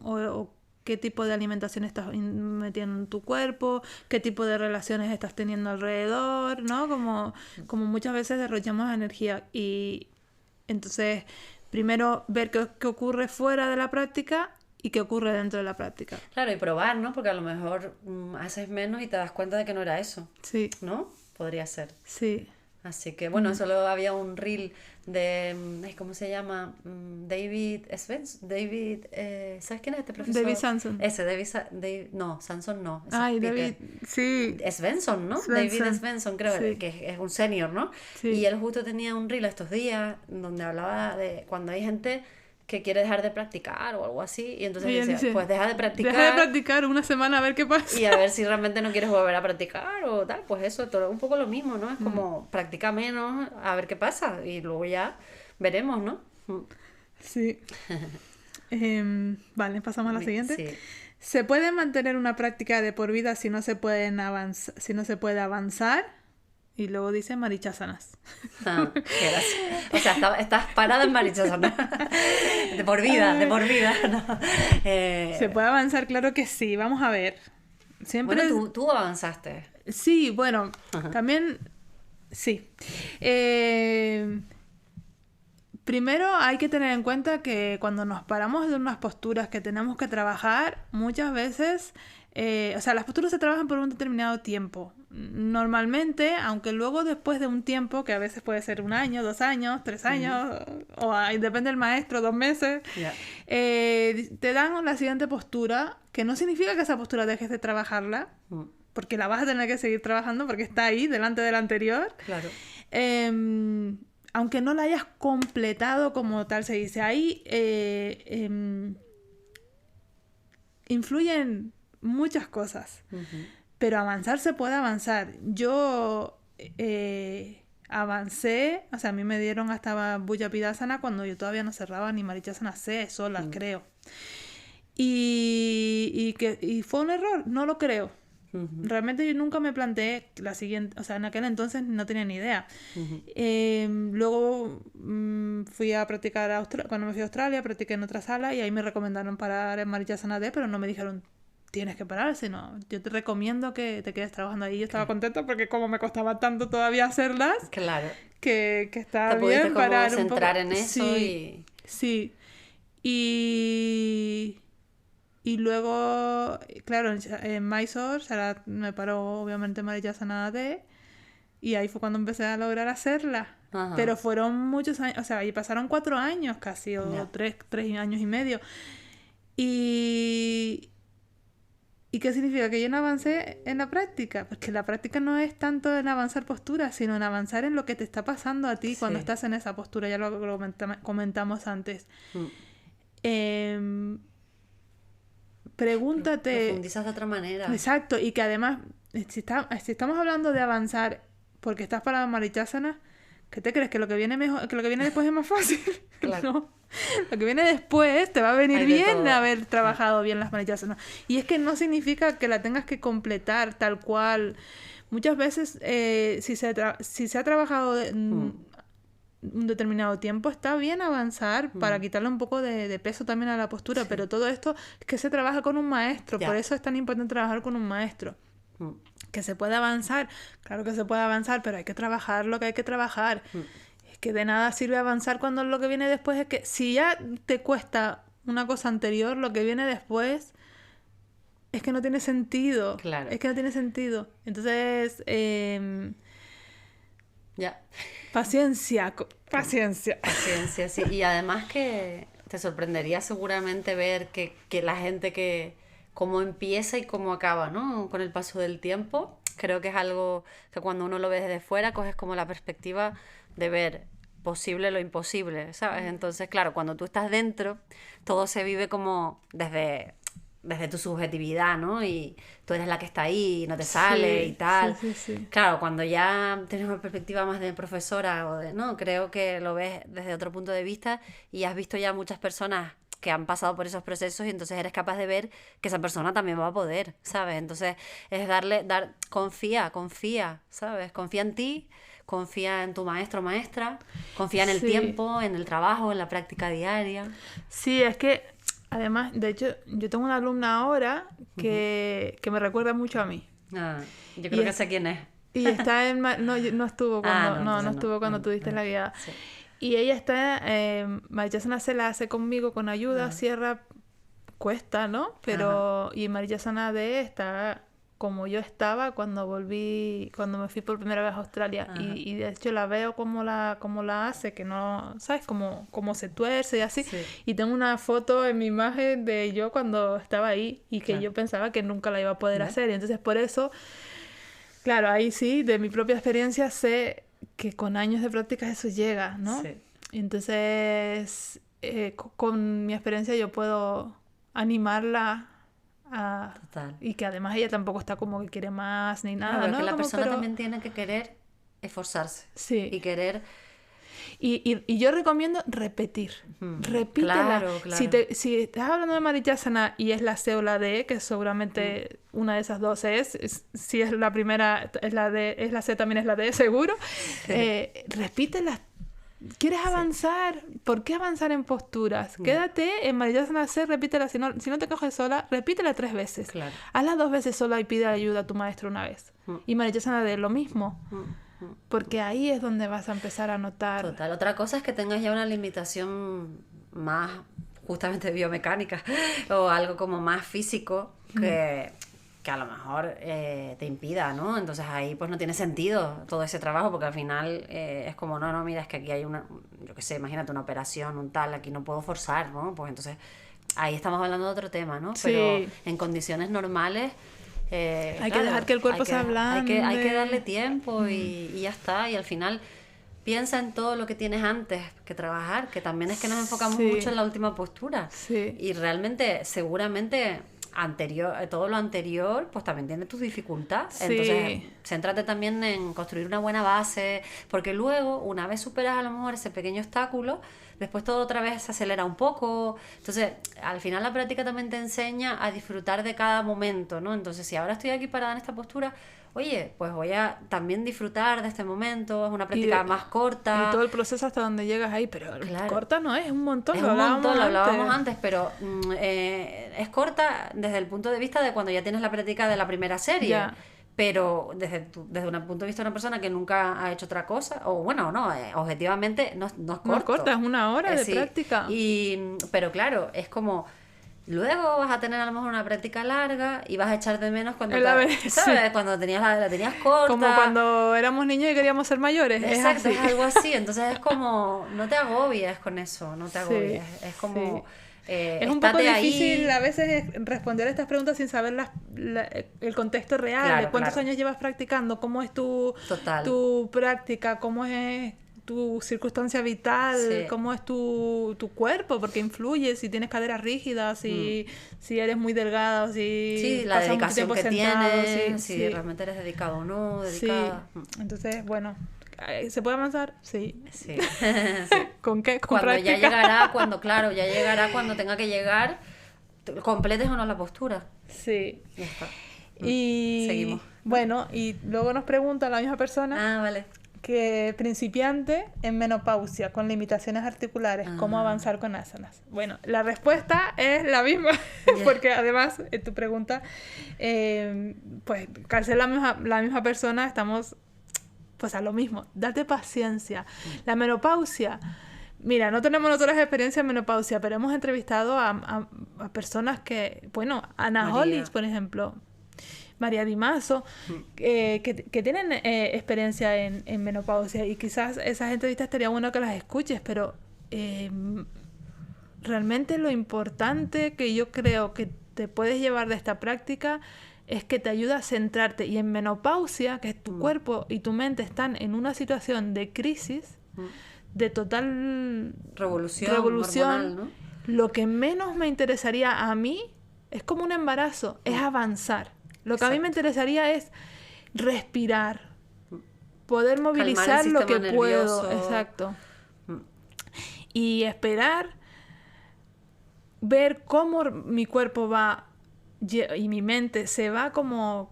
o qué tipo de alimentación estás metiendo en tu cuerpo, qué tipo de relaciones estás teniendo alrededor, ¿no? Como muchas veces derrochamos energía. Y entonces, primero ver qué ocurre fuera de la práctica y qué ocurre dentro de la práctica. Claro, y probar, ¿no? Porque a lo mejor haces menos y te das cuenta de que no era eso, Sí, ¿no? Podría ser. sí. Así que, bueno, solo había un reel de, ¿cómo se llama? David Svensson. ¿Sabes quién es este profesor? David Sanson. Ese, no, Sanson no. ese Ay, es Peter. David, sí. Svensson, ¿no? Svensson. David Svensson, creo Sí. que es un senior, ¿no? Sí. Y él justo tenía un reel estos días donde hablaba de cuando hay gente que quiere dejar de practicar o algo así, y entonces Y él dice, dice, pues deja de practicar. Deja de practicar una semana a ver qué pasa. Y a ver si realmente no quieres volver a practicar o tal, pues eso, todo un poco lo mismo, ¿no? Es como practica menos, a ver qué pasa, y luego ya veremos, ¿no? Sí. Vale, pasamos a la siguiente. Sí. ¿Se puede mantener una práctica de por vida si no se puede avanzar? Y luego dice marichasanas. Qué gracia. O sea, estás parada en Marichasana. De por vida. No. ¿Se puede avanzar? Claro que sí. Vamos a ver. Siempre Bueno, tú avanzaste. Sí, bueno, también sí. Primero hay que tener en cuenta que cuando nos paramos de unas posturas que tenemos que trabajar, muchas veces, o sea, las posturas se trabajan por un determinado tiempo. Normalmente, aunque luego después de un tiempo, que a veces puede ser 1 año, 2 años, 3 años, o depende del maestro, 2 meses, Yeah. Te dan la siguiente postura, que no significa que esa postura dejes de trabajarla, porque la vas a tener que seguir trabajando porque está ahí, delante de la anterior. Claro. Aunque no la hayas completado como tal, se dice ahí, influyen muchas cosas. Pero avanzar se puede avanzar. Yo avancé, o sea, a mí me dieron hasta Bujapidasana cuando yo todavía no cerraba ni Marichasana C sola, creo. Y fue un error, no lo creo. Realmente yo nunca me planteé la siguiente, o sea, en aquel entonces no tenía ni idea. Luego fui a practicar cuando me fui a Australia, practiqué en otra sala y ahí me recomendaron parar en Marichasana D, pero no me dijeron tienes que parar, sino yo te recomiendo que te quedes trabajando ahí. Yo estaba contenta porque como me costaba tanto todavía hacerlas, Claro. que estaba Te pudiste bien como parar un centrar poco. en eso Sí, sí. Y Y luego, claro, en Mysore me paró obviamente Marichyasana D, y ahí fue cuando empecé a lograr hacerla. Ajá. Pero fueron muchos años, o sea, ahí pasaron 4 años casi, o Ya. 3 años y medio. ¿Y qué significa? Que yo no avancé en la práctica. Porque la práctica no es tanto en avanzar postura, sino en avanzar en lo que te está pasando a ti cuando Sí. estás en esa postura. Ya lo comentamos antes. Pregúntate... Profundizas de otra manera. Exacto, y que además, si estamos hablando de avanzar porque estás para Marichyasana, ¿qué te crees? ¿Que lo que viene mejor, que lo que viene después es más fácil? Claro. No. Lo que viene después te va a venir Hay de bien todo. haber trabajado bien las Marichyasana. Y es que no significa que la tengas que completar tal cual. Muchas veces, si se ha trabajado un determinado tiempo, está bien avanzar para quitarle un poco de peso también a la postura, pero todo esto es que se trabaja con un maestro. Ya. Por eso es tan importante trabajar con un maestro. Que se puede avanzar, claro que se puede avanzar, pero hay que trabajar lo que hay que trabajar. Es que de nada sirve avanzar cuando lo que viene después es que si ya te cuesta una cosa anterior, lo que viene después es que no tiene sentido. Claro. Es que no tiene sentido. Entonces, Ya. paciencia. Paciencia, sí. Y además que te sorprendería seguramente ver que la gente que cómo empieza y cómo acaba, ¿no? Con el paso del tiempo. Creo que es algo que cuando uno lo ve desde fuera, coges como la perspectiva de ver posible lo imposible, ¿sabes? Entonces, claro, cuando tú estás dentro, todo se vive como desde tu subjetividad, ¿no? Y tú eres la que está ahí y no te sale y tal. Sí. Claro, cuando ya tienes una perspectiva más de profesora o de, no, creo que lo ves desde otro punto de vista y has visto ya muchas personas que han pasado por esos procesos y entonces eres capaz de ver que esa persona también va a poder, ¿sabes? Entonces es confía, ¿sabes? Confía en ti, confía en tu maestro o maestra, confía en el tiempo, en el trabajo, en la práctica diaria. Sí, es que además, de hecho, yo tengo una alumna ahora que me recuerda mucho a mí. Yo creo que sé quién es. Y está en... No estuvo cuando, no estuvo cuando tú diste la guiada. Sí. Y ella está... Marichyasana se la hace conmigo con ayuda, cierra, cuesta, ¿no? Pero... Y Marichyasana D está como yo estaba cuando me fui por primera vez a Australia. Y de hecho la veo como la hace, que no... ¿Sabes? Como se tuerce y así. Sí. Y tengo una foto en mi imagen de yo cuando estaba ahí y que yo pensaba que nunca la iba a poder hacer. Y entonces por eso... Claro, ahí sí, de mi propia experiencia sé que con años de práctica eso llega, ¿no? Sí. Entonces, con mi experiencia yo puedo animarla a... Total. Y que además ella tampoco está como que quiere más ni nada, Claro, ¿no? que la Como, persona también tiene que querer esforzarse. Sí. Y querer... Y yo recomiendo repetir. Repítela. Claro. Si estás hablando de Marichyasana y es la C o la D, que seguramente una de esas dos si es la primera, es la D, es la C, también es la D, seguro. Repítela. ¿Quieres avanzar? ¿Por qué avanzar en posturas? Quédate en Marichyasana C, repítela. Si no te coges sola, repítela 3 veces. Claro. Hazla 2 veces sola y pide ayuda a tu maestro una vez. Y Marichyasana D, lo mismo. Porque ahí es donde vas a empezar a notar. Total. Otra cosa es que tengas ya una limitación más justamente biomecánica o algo como más físico que a lo mejor te impida, ¿no? Entonces ahí pues no tiene sentido todo ese trabajo porque al final es como, no, mira, es que aquí hay yo qué sé, imagínate una operación, un tal, aquí no puedo forzar, ¿no? Pues entonces ahí estamos hablando de otro tema, ¿no? Sí. Pero en condiciones normales... hay que dejar que el cuerpo se ablande. Hay que darle tiempo y ya está. Y al final piensa en todo lo que tienes antes que trabajar, que también es que nos enfocamos mucho en la última postura. Sí. Y realmente, seguramente, todo lo anterior, pues también tiene tus dificultades. Sí. Entonces, céntrate también en construir una buena base, porque luego, una vez superas a lo mejor ese pequeño obstáculo, después todo otra vez se acelera un poco. Entonces, al final la práctica también te enseña a disfrutar de cada momento, ¿no? Entonces, si ahora estoy aquí parada en esta postura, oye, pues voy a también disfrutar de este momento. Es una práctica más corta. Y todo el proceso hasta donde llegas ahí, pero claro. Corta no es un montón. Es un montón, lo hablábamos antes, pero es corta desde el punto de vista de cuando ya tienes la práctica de la primera serie. Ya. Pero desde un punto de vista de una persona que nunca ha hecho otra cosa, o bueno, no, objetivamente no es corto. No es corta, es 1 hora de práctica. Pero claro, es como Luego vas a tener a lo mejor una práctica larga y vas a echar de menos cuando, ¿sabes? Sí. Cuando tenías la tenías corta. Como cuando éramos niños y queríamos ser mayores. Exacto, es es algo así. Entonces es como, no te agobies con eso, no te agobies. Es como... es un poco difícil ahí. a veces responder a estas preguntas sin saber el contexto real, Claro, de cuántos claro. años llevas practicando, cómo es tu práctica, cómo es tu circunstancia vital, Sí. cómo es tu cuerpo, porque influye si tienes caderas rígidas, si eres muy delgada, o si Sí, la pasas mucho dedicación tiempo que sentado, tienes, si realmente eres dedicado o no, dedicada. Sí. Entonces, bueno, ¿se puede avanzar? Sí. Sí. Sí. ¿Con qué? ¿Con Cuando práctica? ya llegará, ya llegará cuando tenga que llegar, completes o no la postura. Sí. Ya está. Y Seguimos. bueno, y luego nos pregunta la misma persona Ah, vale. que principiante en menopausia con limitaciones articulares, ¿cómo avanzar con asanas? Bueno, la respuesta es la misma, porque además en tu pregunta, pues al ser la misma persona estamos pues a lo mismo, date paciencia. La menopausia, mira, no tenemos nosotros experiencia en menopausia, pero hemos entrevistado a personas que, bueno, Ana Hollis, por ejemplo, María Di Mazo, que tienen experiencia en menopausia, y quizás esas entrevistas estaría bueno que las escuches, pero realmente lo importante que yo creo que te puedes llevar de esta práctica es que te ayuda a centrarte, y en menopausia, que tu cuerpo y tu mente están en una situación de crisis, de total revolución hormonal, ¿no? Lo que menos me interesaría a mí es como un embarazo, es avanzar. Lo que a mí me interesaría es respirar, poder movilizar lo que puedo, exacto, y esperar, ver cómo mi cuerpo va y mi mente se va como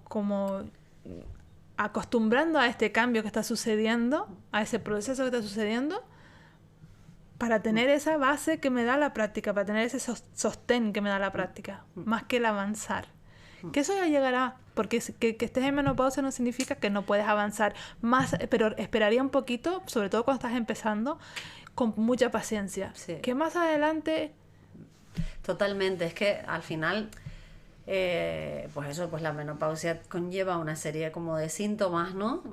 acostumbrando a este cambio que está sucediendo, a ese proceso que está sucediendo, para tener esa base que me da la práctica, para tener ese sostén que me da la práctica, más que el avanzar. Que eso ya llegará, porque que estés en menopausia no significa que no puedes avanzar más, pero esperaría un poquito, sobre todo cuando estás empezando, con mucha paciencia. Sí. Que más adelante... Totalmente, es que al final, pues la menopausia conlleva una serie como de síntomas, ¿no?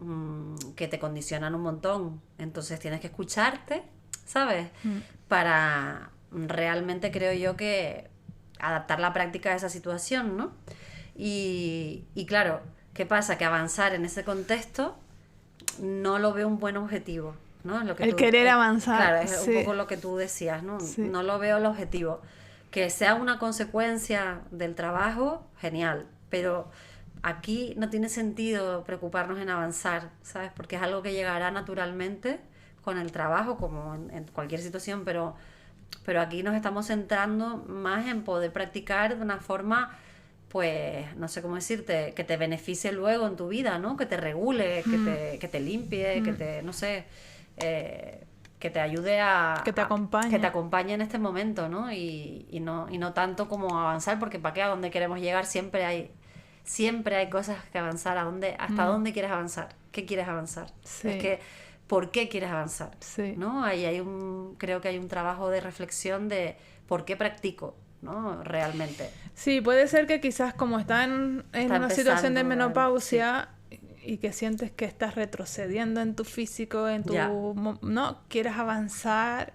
Que te condicionan un montón. Entonces tienes que escucharte, ¿sabes? Para realmente, creo yo, que adaptar la práctica a esa situación, ¿no? Y claro, ¿qué pasa? Que avanzar en ese contexto no lo veo un buen objetivo, ¿no? Querer avanzar. Claro, es un poco lo que tú decías, ¿no? Sí. No lo veo el objetivo. Que sea una consecuencia del trabajo, genial, pero aquí no tiene sentido preocuparnos en avanzar, ¿sabes? Porque es algo que llegará naturalmente con el trabajo, como en cualquier situación, pero aquí nos estamos centrando más en poder practicar de una forma, pues, no sé cómo decirte, que te beneficie luego en tu vida, ¿no? Que te regule, que te limpie, que te, no sé, que te ayude que te acompañe. Que te acompañe en este momento, ¿no? Y no tanto como avanzar, porque para qué, a dónde queremos llegar siempre hay cosas que avanzar. ¿Hasta dónde quieres avanzar? ¿Qué quieres avanzar? Sí. Es que, ¿por qué quieres avanzar? Sí. ¿No? Creo que hay un trabajo de reflexión de por qué practico, ¿no? Realmente. Sí, puede ser que quizás como está en una situación de menopausia, y que sientes que estás retrocediendo en tu físico, no quieres avanzar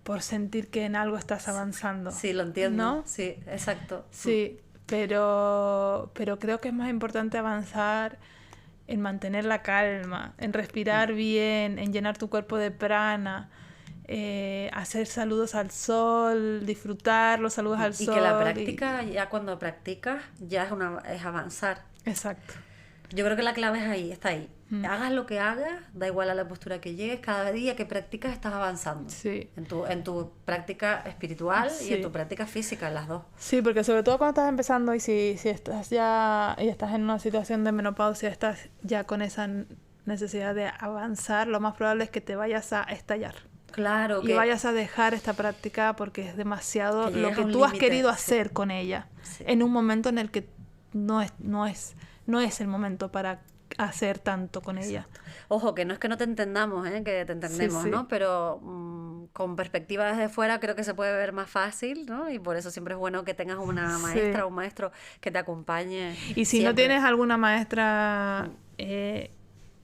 por sentir que en algo estás avanzando. Sí, lo entiendo. ¿No? Sí, exacto. Sí, pero creo que es más importante avanzar en mantener la calma, en respirar bien, en llenar tu cuerpo de prana, hacer saludos al sol, disfrutar los saludos al sol. Y que la práctica, ya cuando practicas, ya es avanzar. Exacto. Yo creo que la clave es ahí, está ahí. Hagas lo que hagas, da igual a la postura que llegues, cada día que practicas estás avanzando. Sí. En tu práctica espiritual y en tu práctica física, las dos. Sí, porque sobre todo cuando estás empezando y si estás ya y estás en una situación de menopausia, estás ya con esa necesidad de avanzar, lo más probable es que te vayas a estallar. Claro. Y vayas a dejar esta práctica porque es demasiado lo que tú has querido hacer con ella. Sí. En un momento en el que no es el momento para hacer tanto con ella. Ojo, que no es que no te entendamos, que te entendemos, sí. ¿no? Pero con perspectiva desde fuera creo que se puede ver más fácil, ¿no? Y por eso siempre es bueno que tengas una maestra o un maestro que te acompañe. Y si no tienes alguna maestra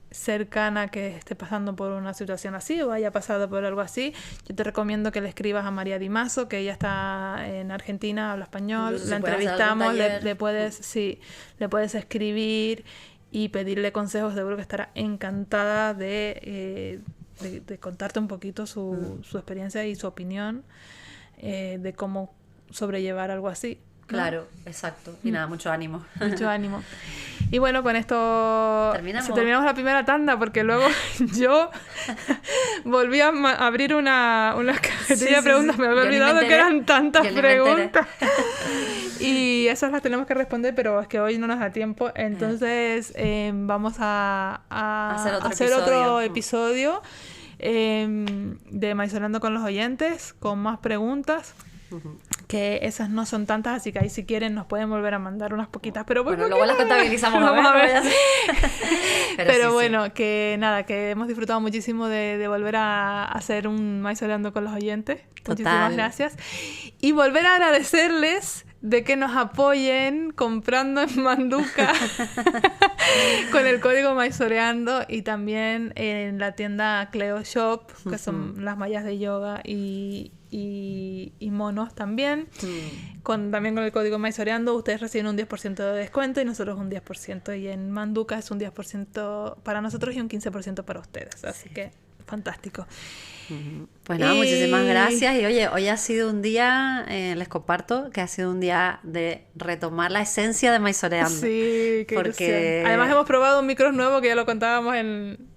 cercana que esté pasando por una situación así o haya pasado por algo así, yo te recomiendo que le escribas a María Di Mazo, que ella está en Argentina, habla español, la entrevistamos, le puedes escribir y pedirle consejos. Seguro que estará encantada de contarte un poquito su experiencia y su opinión de cómo sobrellevar algo así, ¿no? Claro, exacto. Y nada, mucho ánimo. Mucho ánimo. Y bueno, con esto terminamos la primera tanda, porque luego yo volví a abrir una cajetilla de preguntas. Me había olvidado que eran tantas preguntas. Y esas las tenemos que responder, pero es que hoy no nos da tiempo. Entonces vamos a hacer otro episodio de Maizoreando con los oyentes, con más preguntas. Que esas no son tantas, así que ahí si quieren nos pueden volver a mandar unas poquitas, pero bueno, luego las contabilizamos. Vamos a ver. Pero sí, bueno, que nada, que hemos disfrutado muchísimo de volver a hacer un Maizoreando con los oyentes. Total. Muchísimas gracias. Y volver a agradecerles de que nos apoyen comprando en Manduca con el código Maizoreando, y también en la tienda Cleo Shop, que son las mallas de yoga y monos también. También con el código Maizoreando ustedes reciben un 10% de descuento y nosotros un 10%. Y en Manduca es un 10% para nosotros y un 15% para ustedes. Así que fantástico. Pues nada, muchísimas gracias. Y oye, hoy ha sido un día, les comparto, que ha sido un día de retomar la esencia de Maizoreando. Sí, qué ilusión. Además hemos probado un micro nuevo que ya lo contábamos en...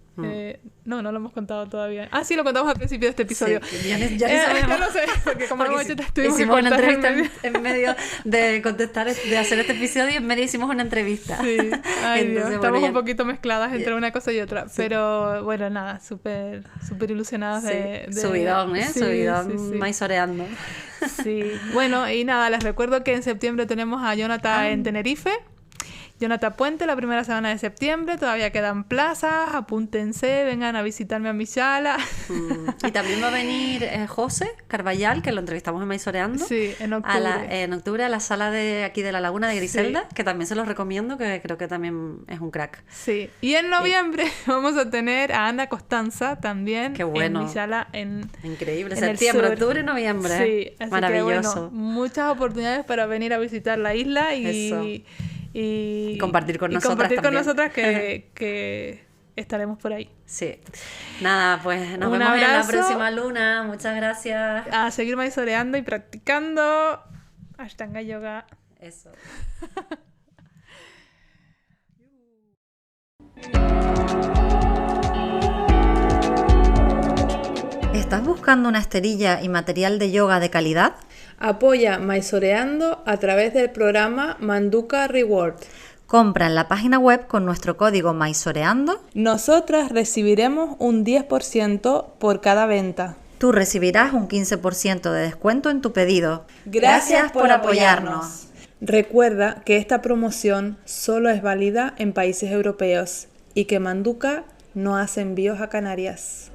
no lo hemos contado todavía. Ah, sí, lo contamos al principio de este episodio. Sí, ya ni sabemos. Ya no sé, porque como hicimos una entrevista en medio de contestar, de hacer este episodio, y en medio hicimos una entrevista. Sí, ay, Dios, estamos un poquito mezcladas entre una cosa y otra. Sí. Pero bueno, nada, súper ilusionadas de... Subidón, subidón Maizoreando. Sí, bueno, y nada, les recuerdo que en septiembre tenemos a Jonathan en Tenerife. Jonathan Puente, la primera semana de septiembre, todavía quedan plazas, apúntense, vengan a visitarme a mi sala. Y también va a venir José Carballal, que lo entrevistamos en Maizoreando. Sí, en octubre. En octubre a la sala de aquí de la Laguna de Griselda, que también se los recomiendo, que creo que también es un crack. Sí, y en noviembre vamos a tener a Ana Costanza también. Qué bueno. En mi sala Increíble, septiembre, octubre, noviembre. Sí, así maravilloso. Que, bueno, muchas oportunidades para venir a visitar la isla y compartir con nosotras compartir también. con nosotras que estaremos por ahí. Sí. Nada, pues nos vemos en la próxima luna. Muchas gracias. A seguir maizoreando y practicando Ashtanga Yoga. Eso. ¿Estás buscando una esterilla y material de yoga de calidad? Apoya Maizoreando a través del programa Manduca Reward. Compra en la página web con nuestro código Maizoreando. Nosotras recibiremos un 10% por cada venta. Tú recibirás un 15% de descuento en tu pedido. Gracias por apoyarnos. Recuerda que esta promoción solo es válida en países europeos y que Manduca no hace envíos a Canarias.